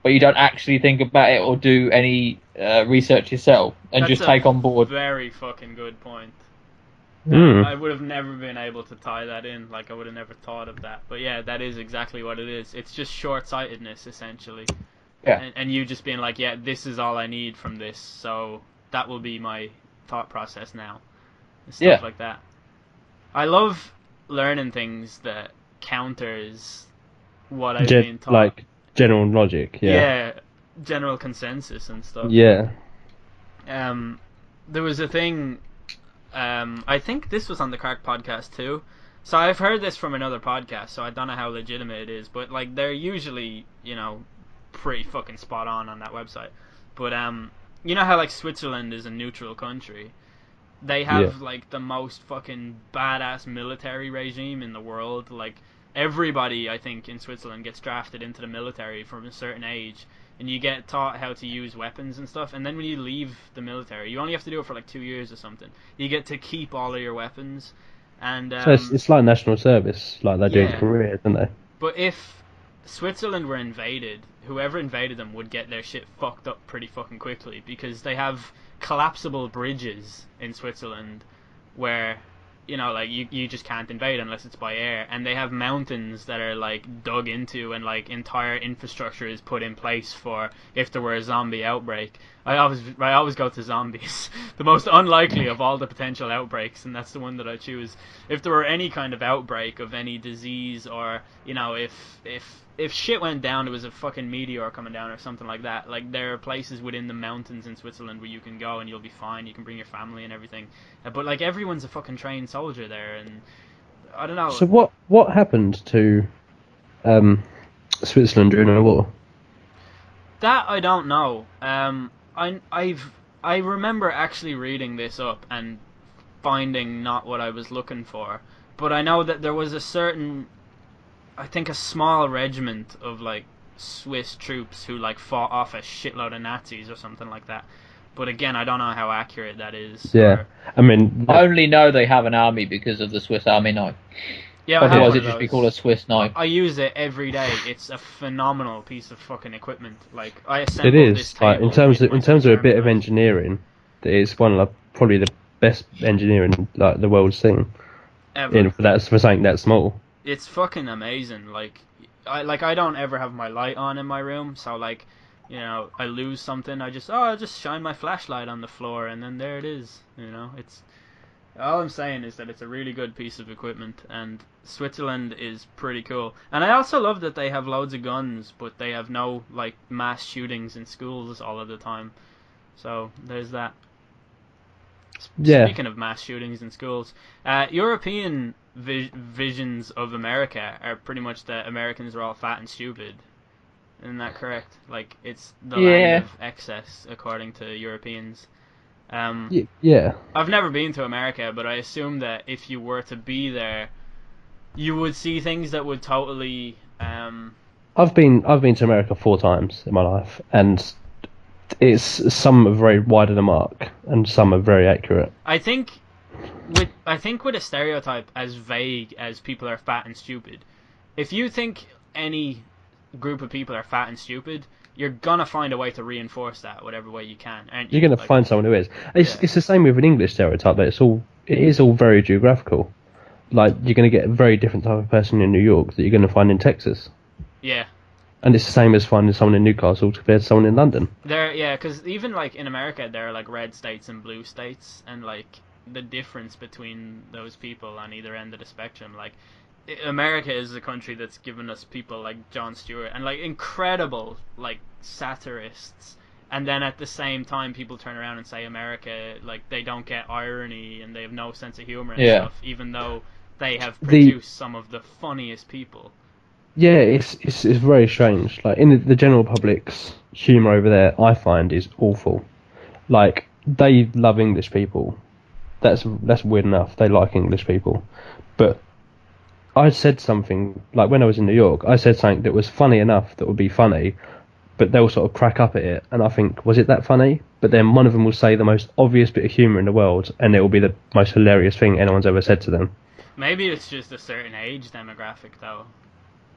but you don't actually think about it or do any research yourself and That's just take on board. Very fucking good point. Mm. I would have never been able to tie that in. Like I would have never thought of that. But yeah, that is exactly what it is. It's just short-sightedness, essentially. Yeah. And you just being like, yeah, this is all I need from this, so that will be my thought process now. And stuff like that. I love learning things that counters what I've been taught. Like general logic. Yeah, general consensus and stuff. Yeah. There was a thing. I think this was on the Crack podcast too. So I've heard this from another podcast, so I don't know how legitimate it is, but like they're usually, pretty fucking spot on that website. But you know how like Switzerland is a neutral country? They have like the most fucking badass military regime in the world. Like everybody, I think, in Switzerland gets drafted into the military from a certain age, and you get taught how to use weapons and stuff. And then when you leave the military, you only have to do it for like 2 years or something. You get to keep all of your weapons. And So it's like national service, like they do in Yeah. Korea, don't they? But if Switzerland were invaded, whoever invaded them would get their shit fucked up pretty fucking quickly, because they have collapsible bridges in Switzerland where, like you just can't invade unless it's by air, and they have mountains that are like dug into, and like entire infrastructure is put in place for if there were a zombie outbreak. I always go to zombies, the most unlikely of all the potential outbreaks, and that's the one that I choose. If there were any kind of outbreak of any disease, or if shit went down, there was a fucking meteor coming down or something like that, like there are places within the mountains in Switzerland where you can go and you'll be fine, you can bring your family and everything. But like everyone's a fucking trained soldier there, and I don't know. So what happened to Switzerland during the war? That I don't know. I remember actually reading this up and finding not what I was looking for, but I know that there was a certain, I think a small regiment of like Swiss troops who like fought off a shitload of Nazis or something like that. But again, I don't know how accurate that is. Yeah, I mean, I only know they have an army because of the Swiss Army knife. Yeah, I have Otherwise, one it'd of just be those. called a Swiss knife. I use it every day. It's a phenomenal piece of fucking equipment. Like I it assembled this is like table in terms with of my a bit of German knife. engineering, it's one of probably the best engineering like the world's seen. Ever. For something that small. It's fucking amazing. Like I don't ever have my light on in my room, so like, I lose something, I'll just shine my flashlight on the floor, and then there it is. It's all I'm saying is that it's a really good piece of equipment, and Switzerland is pretty cool. And I also love that they have loads of guns, but they have no like mass shootings in schools all of the time. So there's that. Yeah. Speaking of mass shootings in schools, European visions of America are pretty much that Americans are all fat and stupid. Isn't that correct? Like, it's the land of excess, according to Europeans. Yeah. I've never been to America, but I assume that if you were to be there, you would see things that would totally I've been to America 4 times in my life, and some are very wide of the mark, and some are very accurate. I think with a stereotype as vague as people are fat and stupid, if you think any group of people are fat and stupid, you're gonna find a way to reinforce that whatever way you can, aren't you? You're going to find someone who is. It's the same with an English stereotype. That it is all very geographical. Like, you're going to get a very different type of person in New York that you're going to find in Texas. Yeah. And it's the same as finding someone in Newcastle compared to someone in London. Because even like in America, there are like red states and blue states, and like the difference between those people on either end of the spectrum. Like, America is a country that's given us people like Jon Stewart and like incredible like satirists, and then at the same time people turn around and say America, like, they don't get irony and they have no sense of humor and stuff, even though they have produced some of the funniest people. Yeah, it's very strange. Like, in the general public's humour over there, I find is awful. Like, they love English people. That's weird enough. They like English people, but I said something, like when I was in New York, I said something that was funny enough that would be funny, but they'll sort of crack up at it, and I think, was it that funny? But then one of them will say the most obvious bit of humour in the world, and it will be the most hilarious thing anyone's ever said to them. Maybe it's just a certain age demographic, though.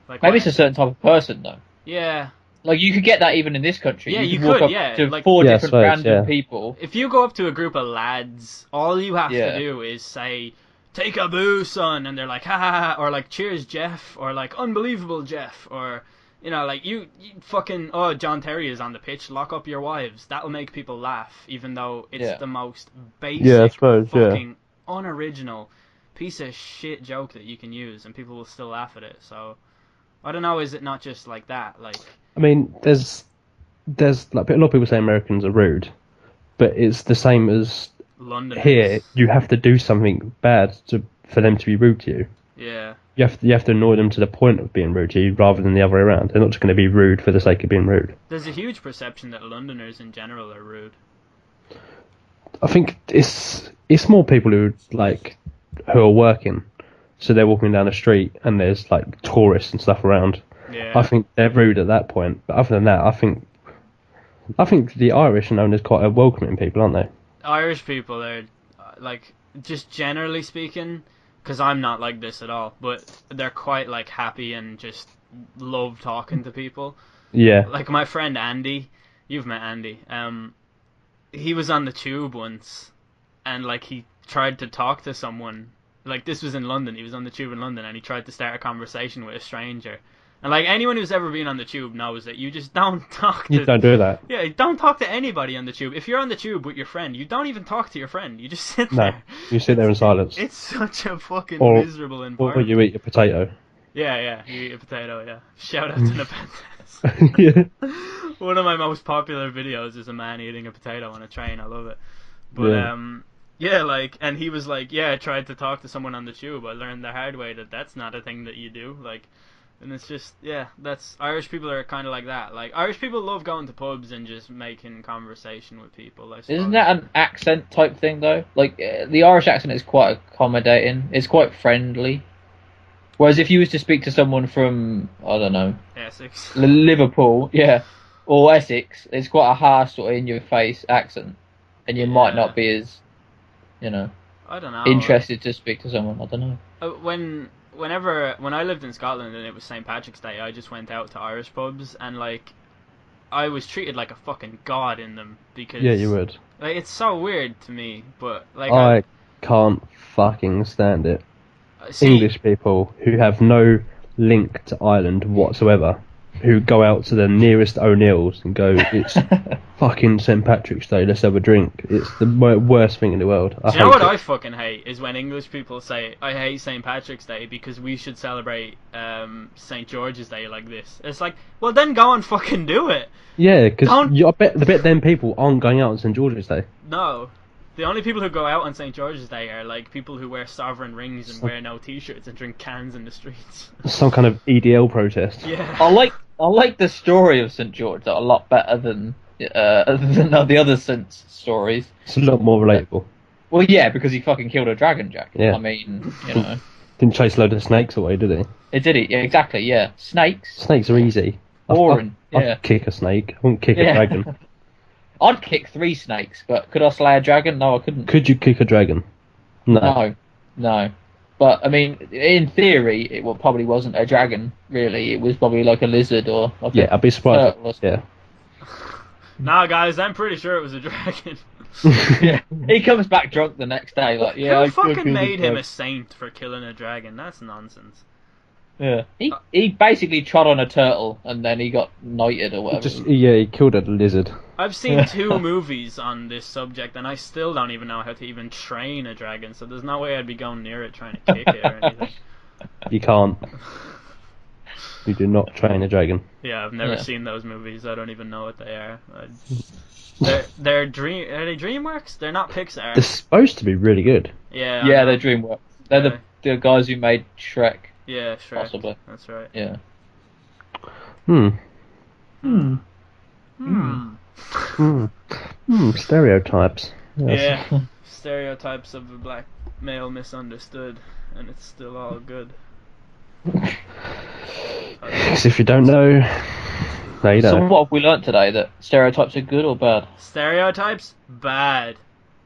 Like, maybe it's a certain type of person, though. Yeah. Like, you could get that even in this country. Yeah, you could walk could, up to like, 4 different random people. If you go up to a group of lads, all you have to do is say, "Take a boo, son," and they're like, "Ha ha ha," or like, "Cheers, Jeff," or like, "Unbelievable, Jeff," or, you know, like, you fucking, "Oh, John Terry is on the pitch, lock up your wives." That'll make people laugh, even though it's the most basic, fucking unoriginal piece of shit joke that you can use, and people will still laugh at it. So, I don't know, is it not just like that? Like, I mean, there's like, a lot of people say Americans are rude, but it's the same as Londoners. Here. You have to do something bad for them to be rude to you. Yeah. You have to annoy them to the point of being rude to you, rather than the other way around. They're not just going to be rude for the sake of being rude. There's a huge perception that Londoners in general are rude. I think it's more people who are working, so they're walking down the street and there's like tourists and stuff around. Yeah. I think they're rude at that point. But other than that, I think the Irish are known as quite a welcoming people, aren't they? Irish people are, like, just generally speaking, because I'm not like this at all, but they're quite like happy and just love talking to people. Yeah. Like, my friend Andy, you've met Andy. He was on the tube once, and like, he tried to talk to someone. Like, this was in London. He was on the tube in London, and he tried to start a conversation with a stranger. And like, anyone who's ever been on the tube knows that you just don't talk to... You don't do that. Yeah, don't talk to anybody on the tube. If you're on the tube with your friend, you don't even talk to your friend. You just sit there. No, you sit there in silence. It's such a fucking miserable Or environment. you eat a potato. Yeah, you eat a potato, yeah. Shout out to Nepenthes. Yeah. One of my most popular videos is a man eating a potato on a train. I love it. But, yeah, like, and he was like, yeah, I tried to talk to someone on the tube. I learned the hard way that that's not a thing that you do. Like, and it's just, Irish people are kind of like that. Like, Irish people love going to pubs and just making conversation with people, I suppose. Isn't that an accent type thing, though? Like, the Irish accent is quite accommodating. It's quite friendly. Whereas if you was to speak to someone from, I don't know... Essex. Liverpool, or Essex, it's quite a harsh sort of in-your-face accent. And you might not be as, I don't know. interested to speak to someone. I don't know. When I lived in Scotland and it was St. Patrick's Day, I just went out to Irish pubs, and like, I was treated like a fucking god in them, because... Yeah, you would. Like, it's so weird to me, but like... I can't fucking stand it. See, English people who have no link to Ireland whatsoever, who go out to the nearest O'Neill's and go, it's fucking St. Patrick's Day, let's have a drink. It's the worst thing in the world. Do you know what I fucking hate? Is when English people say, I hate St. Patrick's Day because we should celebrate St. George's Day like this. It's like, well, then go and fucking do it. Yeah, because I bet them people aren't going out on St. George's Day. No. The only people who go out on St. George's Day are like people who wear sovereign rings and wear no t-shirts and drink cans in the streets. Some kind of EDL protest. Yeah. I like the story of St. George a lot better than the other Saint's stories. It's a lot more relatable. Well, yeah, because he fucking killed a dragon, Jack. Yeah. I mean, you know. Didn't chase a load of snakes away, did he? It did it, yeah, exactly, yeah. Snakes, Snakes are easy. boring, I'd yeah. kick a snake. I wouldn't kick a Yeah. dragon. I'd kick 3 snakes, but could I slay a dragon? No, I couldn't. Could you kick a dragon? No. No. But, I mean, in theory, it probably wasn't a dragon, really. It was probably like a lizard or like Yeah, I'd be surprised. turtle or Yeah. Nah, guys, I'm pretty sure it was a dragon. Yeah, he comes back drunk the next day, like, yeah. Who fucking made him a saint for killing a dragon? That's nonsense. Yeah. He basically trod on a turtle and then he got knighted or whatever. He killed a lizard. I've seen 2 movies on this subject, and I still don't even know how to even train a dragon, so there's no way I'd be going near it trying to kick it or anything. You can't. You do not train a dragon. Yeah, I've never seen those movies. I don't even know what they are. They're are they DreamWorks? They're not Pixar. They're supposed to be really good. Yeah. Yeah, they're DreamWorks. They're the guys who made Shrek. Yeah, Shrek. Possibly. That's right. Yeah. Stereotypes. Yes. Yeah. Stereotypes of a black male misunderstood, and it's still all good. Because if you don't know, now you So know. what have we learnt today? That stereotypes are good or bad? Stereotypes, bad.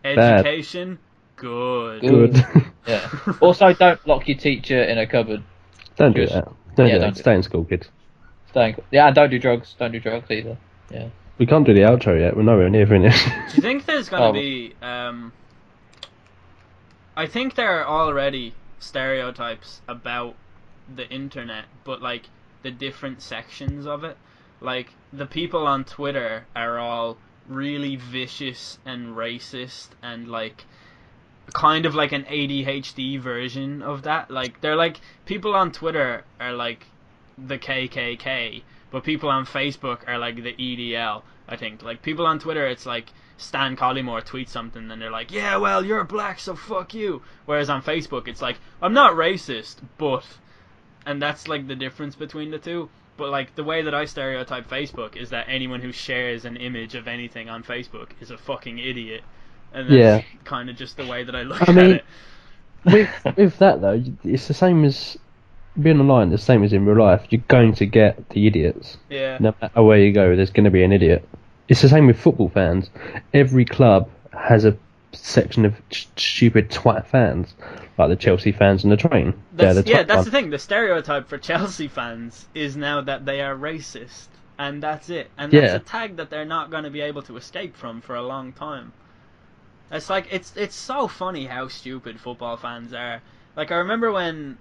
Education, good. Good. Yeah. Also, don't lock your teacher in a cupboard. Don't do that. Don't do that. Don't Stay in school, kids. Yeah, and don't do drugs. Don't do drugs either. Yeah. We can't do the outro yet. We're nowhere near finished. Do you think there's going to be... I think there are already stereotypes about the internet, but, like, the different sections of it. Like, the people on Twitter are all really vicious and racist and, like, kind of like an ADHD version of that. Like, they're like... People on Twitter are, like, the KKK, but people on Facebook are like the EDL, I think. Like, people on Twitter, it's like Stan Collymore tweets something and they're like, yeah, well, you're black, so fuck you. Whereas on Facebook, it's like, I'm not racist, but... And that's, like, the difference between the two. But, like, the way that I stereotype Facebook is that anyone who shares an image of anything on Facebook is a fucking idiot. And that's kind of just the way that I look at it. With that, though, it's the same as... Being online, the same as in real life. You're going to get the idiots. Yeah. No matter where you go, there's going to be an idiot. It's the same with football fans. Every club has a section of stupid twat fans, like the Chelsea fans and the train. That's the thing. The stereotype for Chelsea fans is now that they are racist, and that's it. And that's a tag that they're not going to be able to escape from for a long time. It's like it's so funny how stupid football fans are. Like, I remember when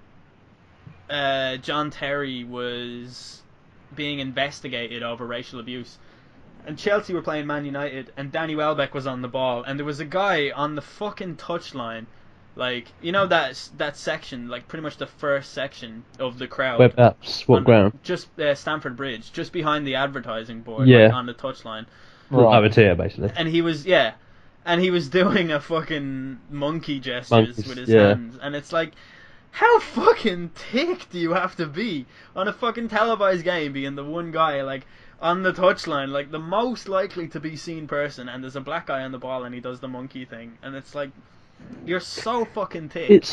John Terry was being investigated over racial abuse, and Chelsea were playing Man United, and Danny Welbeck was on the ball, and there was a guy on the fucking touchline, like, you know that section, like pretty much the first section of the crowd. Where perhaps what ground? Just Stamford Bridge, just behind the advertising board, like, on the touchline. Right. Over here, basically. And he was doing a fucking monkey gestures with his hands, and it's like, how fucking thick do you have to be on a fucking televised game, being the one guy, like, on the touchline, like, the most likely to be seen person, and there's a black guy on the ball and he does the monkey thing, and it's like, you're so fucking thick.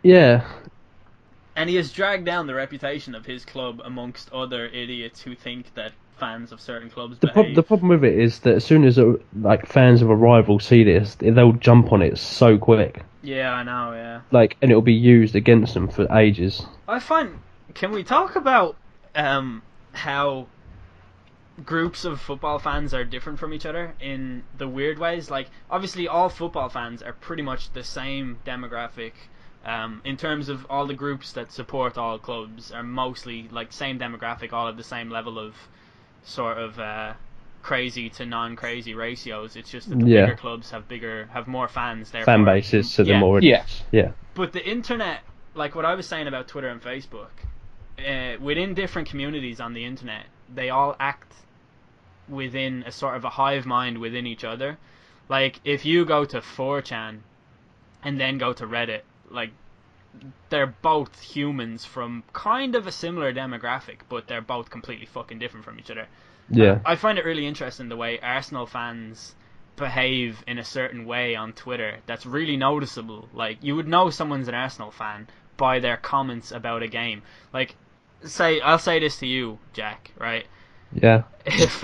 And he has dragged down the reputation of his club amongst other idiots who think that fans of certain clubs behave. The problem with it is that as soon as like fans of a rival see this, they'll jump on it so quick. Yeah, I know, yeah. Like, and it'll be used against them for ages. Can we talk about how groups of football fans are different from each other in the weird ways? Like, obviously all football fans are pretty much the same demographic. In terms of all the groups that support all clubs are mostly like same demographic, all at the same level of sort of crazy to non-crazy ratios. It's just that the bigger clubs have more fans. Fan bases, so they're more. Yeah. But the internet, like what I was saying about Twitter and Facebook, within different communities on the internet, they all act within a sort of a hive mind within each other. Like, if you go to 4chan and then go to Reddit, like, they're both humans from kind of a similar demographic, but they're both completely fucking different from each other. Yeah. I find it really interesting the way Arsenal fans behave in a certain way on Twitter that's really noticeable. Like, you would know someone's an Arsenal fan by their comments about a game. Like, I'll say this to you, Jack, right? Yeah. If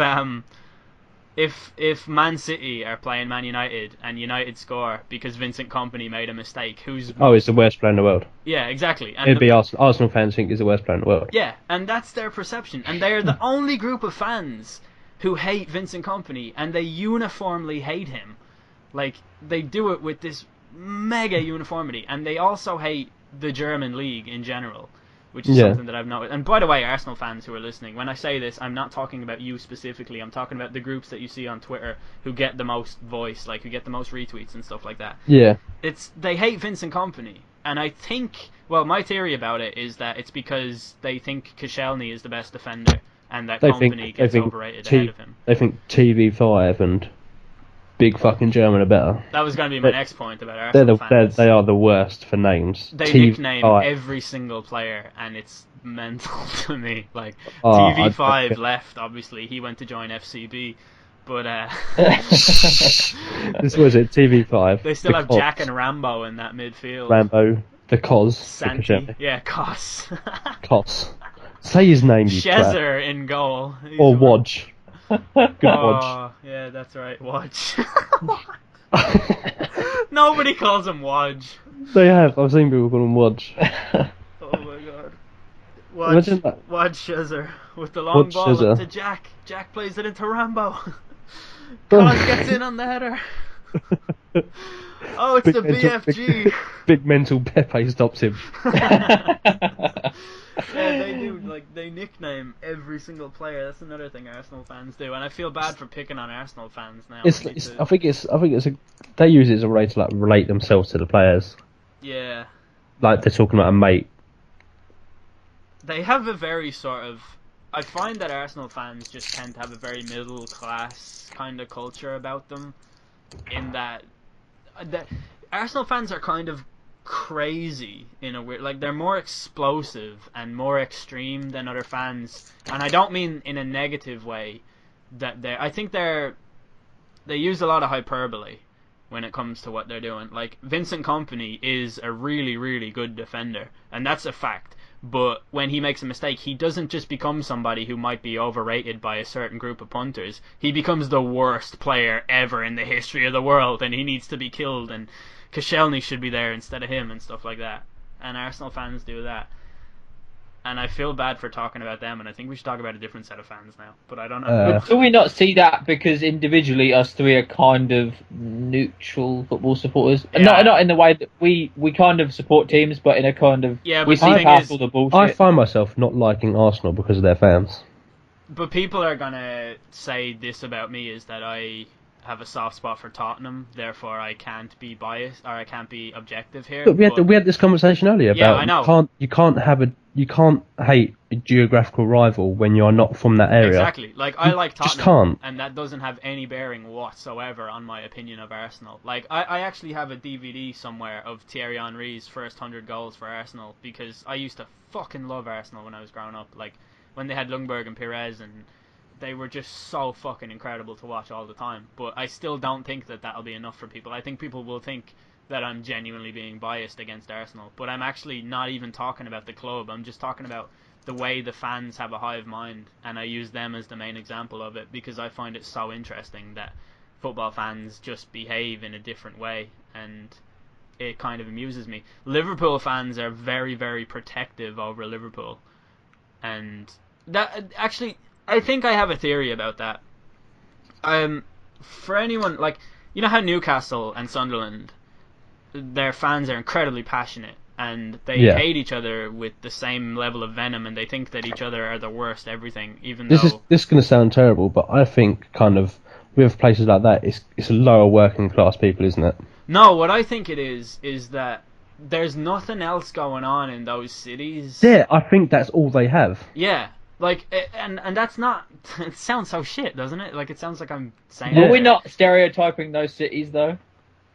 Man City are playing Man United and United score because Vincent Kompany made a mistake, He's the worst player in the world. Yeah, exactly. And It'd be Arsenal fans think he's the worst player in the world. Yeah, and that's their perception. And they're the only group of fans who hate Vincent Kompany, and they uniformly hate him. Like, they do it with this mega uniformity, and they also hate the German league in general, which is something that I've noticed. And by the way, Arsenal fans who are listening, when I say this, I'm not talking about you specifically. I'm talking about the groups that you see on Twitter who get the most voice, like who get the most retweets and stuff like that. Yeah. They hate Vincent Kompany, and I think, well, my theory about it is that it's because they think Koscielny is the best defender, and that Kompany gets overrated ahead of him. They think TV5 and big fucking German are better. That was going to be my next point about Arsenal fans. They are the worst for names. They nickname every single player, and it's mental to me. Like, TV5 left, obviously. He went to join FCB. But, this was it, TV5. They still have Jack and Rambo in that midfield. Rambo, the Cos. Santi. Yeah, Cos. Cos. Say his name, you Shezer in goal. Or Wodge. Good Wodge. Yeah, that's right, Wodge. Nobody calls him Wodge. They have. I've seen people call him Wodge. Oh my god. Wodge Shezer with the long ball up to Jack. Jack plays it into Rambo. Cos gets in on the header. Oh, it's the BFG. Big mental Pepe stops him. Yeah, they do. Like, they nickname every single player. That's another thing Arsenal fans do, and I feel bad for picking on Arsenal fans now. I think they use it as a way to like relate themselves to the players. Yeah. Like they're talking about a mate. They have a very sort of. I find that Arsenal fans just tend to have a very middle class kind of culture about them. In that Arsenal fans are kind of crazy in a weird, like, they're more explosive and more extreme than other fans, and I don't mean in a negative way. I think they use a lot of hyperbole when it comes to what they're doing. Like, Vincent Kompany is a really, really good defender, and that's a fact. But when he makes a mistake, he doesn't just become somebody who might be overrated by a certain group of punters. He becomes the worst player ever in the history of the world, and he needs to be killed, and Koscielny should be there instead of him and stuff like that. And Arsenal fans do that. And I feel bad for talking about them, and I think we should talk about a different set of fans now. But I don't know. But do we not see that because individually us three are kind of neutral football supporters? Yeah. Not in the way that we kind of support teams, but in a kind of... Yeah, but we see past all the bullshit. I find myself not liking Arsenal because of their fans. But people are going to say this about me, is that I have a soft spot for Tottenham, therefore I can't be biased, or I can't be objective here. But we had this conversation earlier about I know. You can't hate a geographical rival when you're not from that area. Exactly. Like, I like Tottenham, just can't. And that doesn't have any bearing whatsoever on my opinion of Arsenal. Like, I actually have a DVD somewhere of Thierry Henry's first 100 goals for Arsenal, because I used to fucking love Arsenal when I was growing up. Like, when they had Ljungberg and Pires, and they were just so fucking incredible to watch all the time. But I still don't think that that'll be enough for people. I think people will think that I'm genuinely being biased against Arsenal, but I'm actually not even talking about the club. I'm just talking about the way the fans have a hive mind, and I use them as the main example of it because I find it so interesting that football fans just behave in a different way, and it kind of amuses me. Liverpool fans are very, very protective over Liverpool, and that actually, I think I have a theory about that. For anyone, like, you know how Newcastle and Sunderland, their fans are incredibly passionate, and they hate each other with the same level of venom, and they think that each other are the worst everything, even this though... This is going to sound terrible, but I think kind of with places like that, it's lower working class people, isn't it? No, what I think it is that there's nothing else going on in those cities. Yeah, I think that's all they have. Yeah. Like, and that's not... It sounds so shit, doesn't it? Like, it sounds like I'm saying... Are we not stereotyping those cities, though?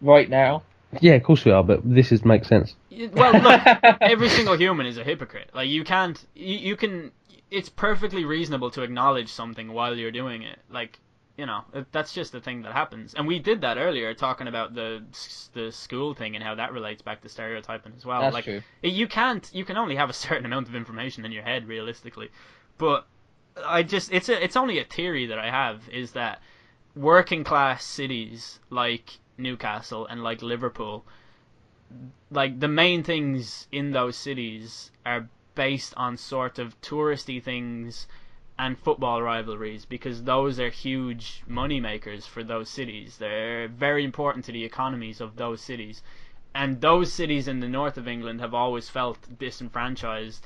Right now? Yeah, of course we are, but this makes sense. Well, look, every single human is a hypocrite. Like, you can't... You can... It's perfectly reasonable to acknowledge something while you're doing it. Like, that's just the thing that happens. And we did that earlier, talking about the school thing and how that relates back to stereotyping as well. That's true. You can only have a certain amount of information in your head realistically. But it's only a theory that I have, is that working class cities like Newcastle and like Liverpool, like the main things in those cities are based on sort of touristy things and football rivalries, because those are huge money makers for those cities. They're very important to the economies of those cities. And those cities in the north of England have always felt disenfranchised,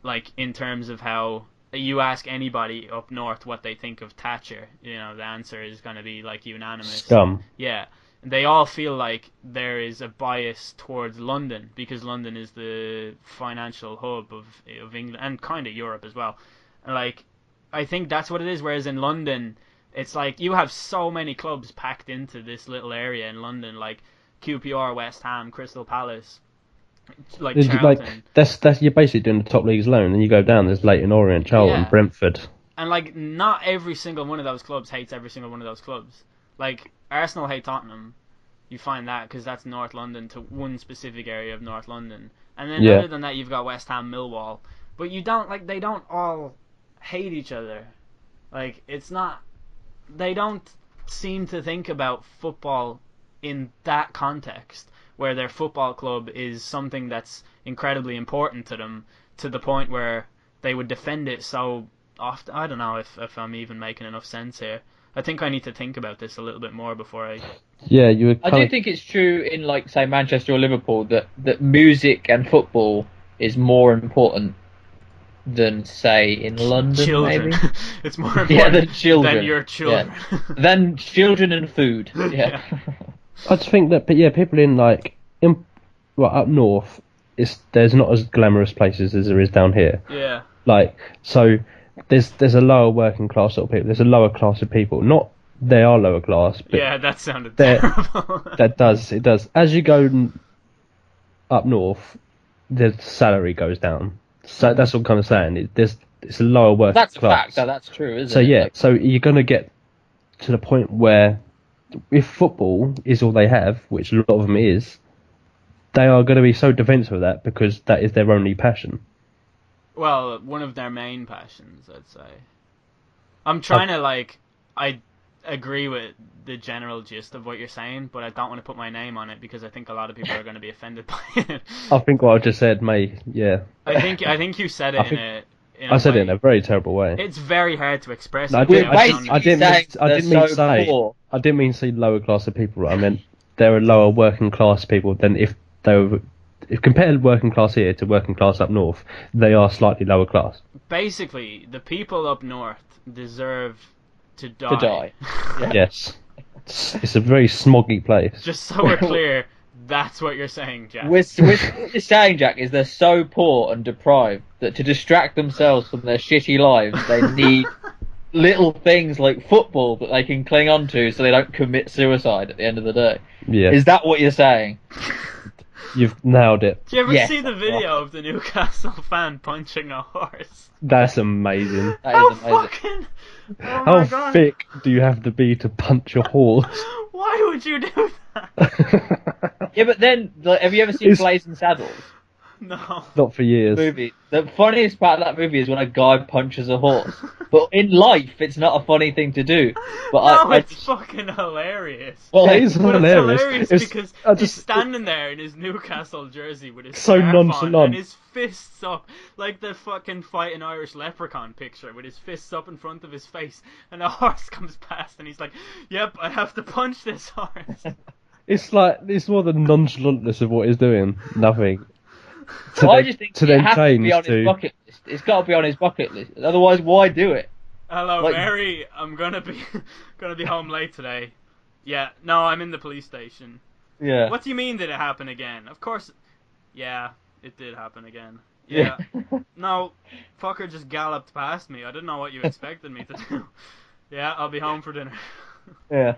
like in terms of how you ask anybody up north what they think of Thatcher, the answer is going to be like unanimous. Scum. Yeah. They all feel like there is a bias towards London, because London is the financial hub of England and kind of Europe as well. Like, I think that's what it is. Whereas in London, it's like you have so many clubs packed into this little area in London, like QPR, West Ham, Crystal Palace, like Charlton. That's you're basically doing the top leagues alone, and you go down. There's Leyton Orient, Charlton, Yeah. Brentford, and like not every single one of those clubs hates every single one of those clubs. Like Arsenal hate Tottenham. You find that because that's North London, to one specific area of North London, and then other than that, you've got West Ham, Millwall. But you don't they don't all hate each other. Like, it's not, they don't seem to think about football in that context, where their football club is something that's incredibly important to them, to the point where they would defend it so often. I don't know if I'm even making enough sense here. I think I need to think about this a little bit more before I... Yeah, you were I do think it's true in, like, say, Manchester or Liverpool, that music and football is more important than, say, in London, children. maybe? It's more important than children. than your children. Yeah. Than children and food. Yeah. I just think that, people in up north, there's not as glamorous places as there is down here. Yeah. Like, so there's a lower working class sort of people. There's a lower class of people. Not they are lower class, but yeah, that sounded terrible. it does. As you go up north, the salary goes down. So that's what I'm kind of saying. It's a lower working class. That's a fact. That's true, isn't it? So yeah, so you're going to get to the point where, if football is all they have, which a lot of them is, they are going to be so defensive of that, because that is their only passion. Well, one of their main passions, I'd say. I'm trying to, I agree with the general gist of what you're saying, but I don't want to put my name on it, because I think a lot of people are going to be offended by it. I think what I just said yeah. I think you said it I said it in a very terrible way. It's very hard to express. No, I didn't mean to say lower class of people. I meant there are lower working class people than if compared working class here to working class up north, they are slightly lower class. Basically, the people up north deserve to die. To die. Yeah. Yes. It's a very smoggy place. Just so we're clear, that's what you're saying, Jack. What you're saying, Jack, is they're so poor and deprived that to distract themselves from their shitty lives, they need little things like football that they can cling on to so they don't commit suicide at the end of the day. Yeah. Is that what you're saying? You've nailed it. Do you ever see the video of the Newcastle fan punching a horse? That's amazing. That is amazing. Fucking... Oh How my God. thick do you have to be to punch a horse? Why would you do that? Yeah, but then, have you ever seen Blazing Saddles? No. Not for years. Movie. The funniest part of that movie is when a guy punches a horse. But in life, it's not a funny thing to do. But it's fucking hilarious. Well, it is But hilarious. it's hilarious because he's standing there in his Newcastle jersey with his so scarf nonchalant, on and his fists up, like the fucking fighting Irish leprechaun picture, with his fists up in front of his face, and a horse comes past, and he's like, "Yep, I have to punch this horse." It's more the nonchalantness of what he's doing. Nothing. I just think to it then has to be on change his bucket list. It's got to be on his bucket list. Otherwise, why do it? Hello, Like- Mary. I'm gonna be home late today. Yeah, no, I'm in the police station. Yeah. What do you mean, did it happen again? Of course, yeah, it did happen again. Yeah. No, fucker just galloped past me. I didn't know what you expected me to do. Yeah, I'll be home for dinner. Yeah.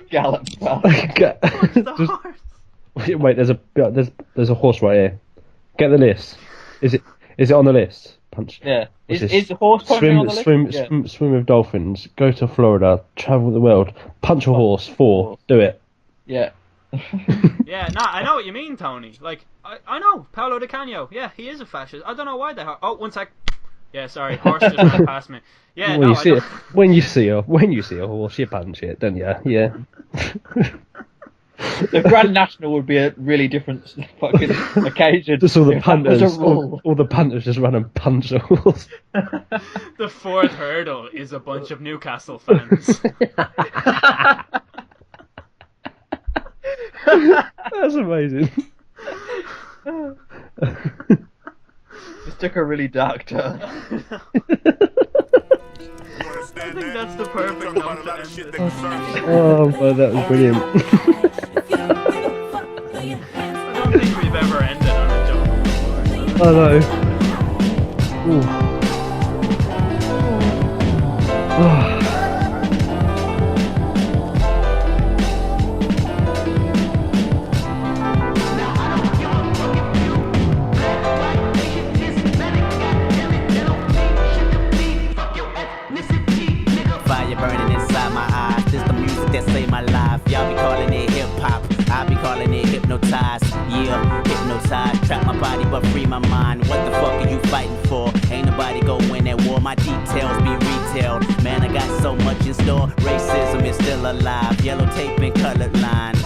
Gallop. What's the horse? Wait, there's a horse right here. Get the list. Is it on the list? punch. Yeah. What's Is this? horse punching on the list? Swim with dolphins. Go to Florida. Travel the world. Punch a horse. 4. Do it. Yeah. Yeah, nah, I know what you mean, Tony. Like, I know, Paolo Di Canio. Yeah, he is a fascist. I don't know why they... Oh, one sec. Yeah, sorry, horse just ran past me. Yeah, when no, you see I it, when you see a horse, you punch it, don't you? Yeah. The Grand National would be a really different fucking occasion. Just all the if that was punters, a rule. all the punters just run and punch a horse. The fourth hurdle is a bunch of Newcastle fans. That's amazing. This took a really dark turn. I think that's the perfect note to end it. Oh, well, that was brilliant. I don't think we've ever ended on a joke before. I know. Ooh. Oh. Fire burning inside my eyes. This the music that saved my life. Y'all be calling it hip hop. I be calling it hypnotized. Yeah, hypnotized. Trap my body but free my mind. What the fuck are you fighting for? Ain't nobody go win at war. My details be retailed. Man, I got so much in store. Racism is still alive. Yellow tape and colored lines.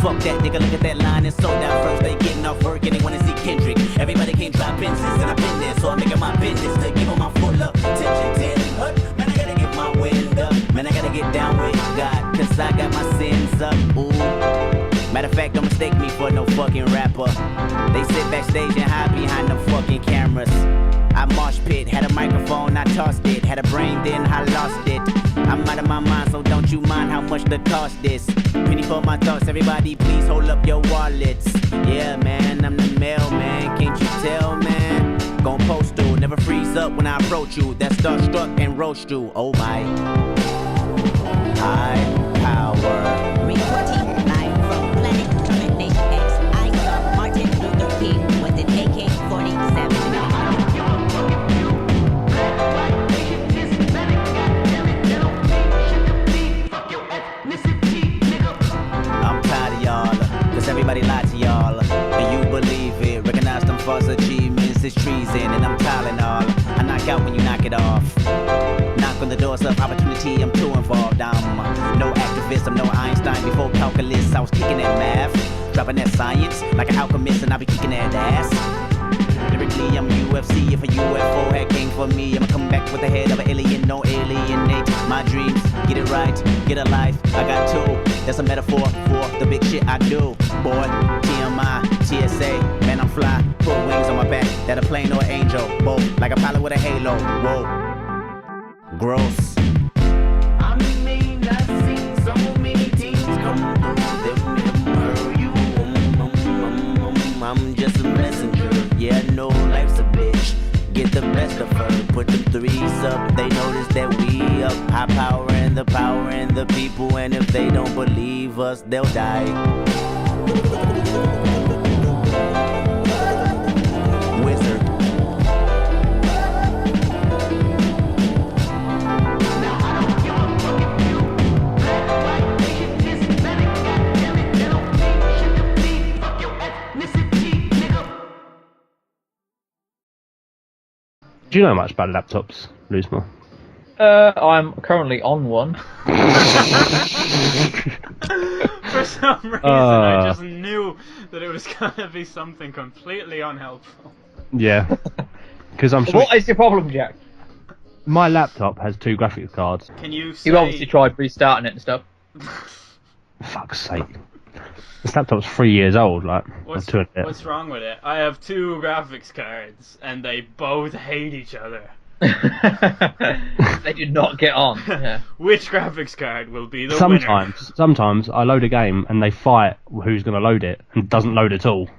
Fuck that nigga, look at that line, it's so diverse. They getting off work and they wanna see Kendrick. Everybody can't drop fences and I've been there, so I'm making my business to give them my full attention. 10 hut, man, I gotta get my wind up. Man, I gotta get down with God, cause I got my sins up. Ooh. Matter of fact, don't mistake me for no fucking rapper. They sit backstage and hide behind them fucking cameras. I mosh pit, had a microphone, I tossed it. Had a brain, then I lost it. I'm out of my mind, so don't you mind how much the cost is. Penny for my thoughts, everybody please hold up your wallets. Yeah, man, I'm the mailman, can't you tell, man? Gon' postal, never freeze up when I approach you. That's starstruck and roast you, oh my. High power. Reporting live from Planet Trinity X. I saw Martin Luther King with an AK-47. I'm tired of y'all, cause everybody lied to y'all. And you believe it, recognize them false achievements, it's treason. And I'm Tylenol, I knock out when you knock it off. Knock on the doors of opportunity, I'm too involved. I'm no activist, I'm no Einstein. Before calculus, I was kicking that math. Dropping that science, like an alchemist, and I be kicking that ass. Lyrically, I'm UFC. If a UFO had came for me, I'ma come back with the head of an alien, no alienate my dreams. Get it right, get a life. I got two. That's a metaphor for the big shit I do. Boy, TMI, TSA, man, I'm fly. Put wings on my back, that a plane or an angel. Both, like a pilot with a halo. Whoa, gross. I mean, I've seen so many teams come through them never you. I'm just a messenger. Yeah, I know life's a bitch. Get the best of her, put the threes up. They notice that we up. High power and the people. And if they don't believe us, they'll die. Wizard. Do you know much about laptops, Luzma? I'm currently on one. For some reason, I just knew that it was gonna be something completely unhelpful. Yeah. Because I'm sure What is your problem, Jack? my laptop has 2 graphics cards. Can you say... You obviously tried restarting it and stuff. Fuck's sake. This laptop's 3 years old, like. What's wrong with it? I have 2 graphics cards, and they both hate each other. They do not get on. Yeah. Which graphics card will be the winner? Sometimes I load a game and they fight who's going to load it and doesn't load at all.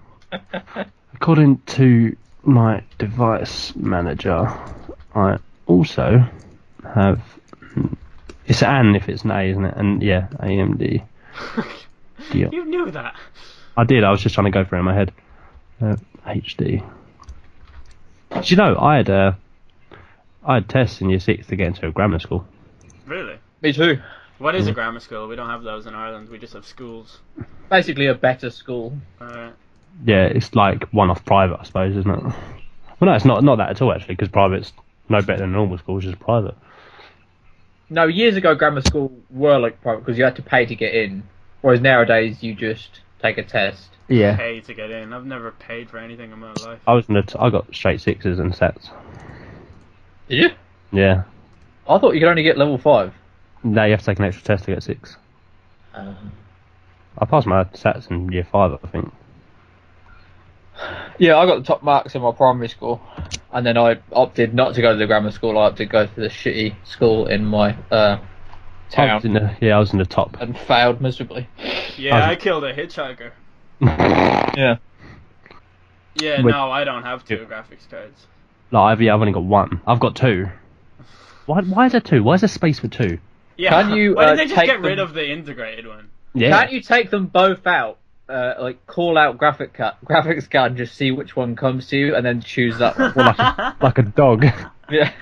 According to my device manager, I also have... It's an if it's an A, isn't it? And yeah, AMD. Yeah. You knew that. I did, I was just trying to go for it in my head. HD. Do you know I had tests in year 6 to get into a grammar school. Really? Me too. What is a grammar school? We don't have those in Ireland. We just have schools. Basically a better school. Alright. Yeah, it's like one-off private, I suppose, isn't it? Well, no, it's not that at all actually, because private's no better than normal school, it's just private. No, years ago grammar school were like private because you had to pay to get in, whereas nowadays you just take a test. Yeah. Pay to get in. I've never paid for anything in my life. I got straight 6s and sets. Did you? Yeah. I thought you could only get level 5. No, you have to take an extra test to get 6. I passed my sets in year 5, I think. Yeah, I got the top marks in my primary school, and then I opted not to go to the grammar school. I opted to go to the shitty school in my town, I was in the top. and failed miserably. Yeah, I killed a hitchhiker. Yeah. Yeah, Wait. no, I don't have 2 graphics cards. Like, I've only got 1. I've got 2. Why is there 2? Why is there space for 2? Yeah. Can you, Why did they just take get rid them- of the integrated one? Yeah. Can't you take them both out? Like call out graphics card and just see which one comes to you, and then choose that one. Like a dog. Yeah.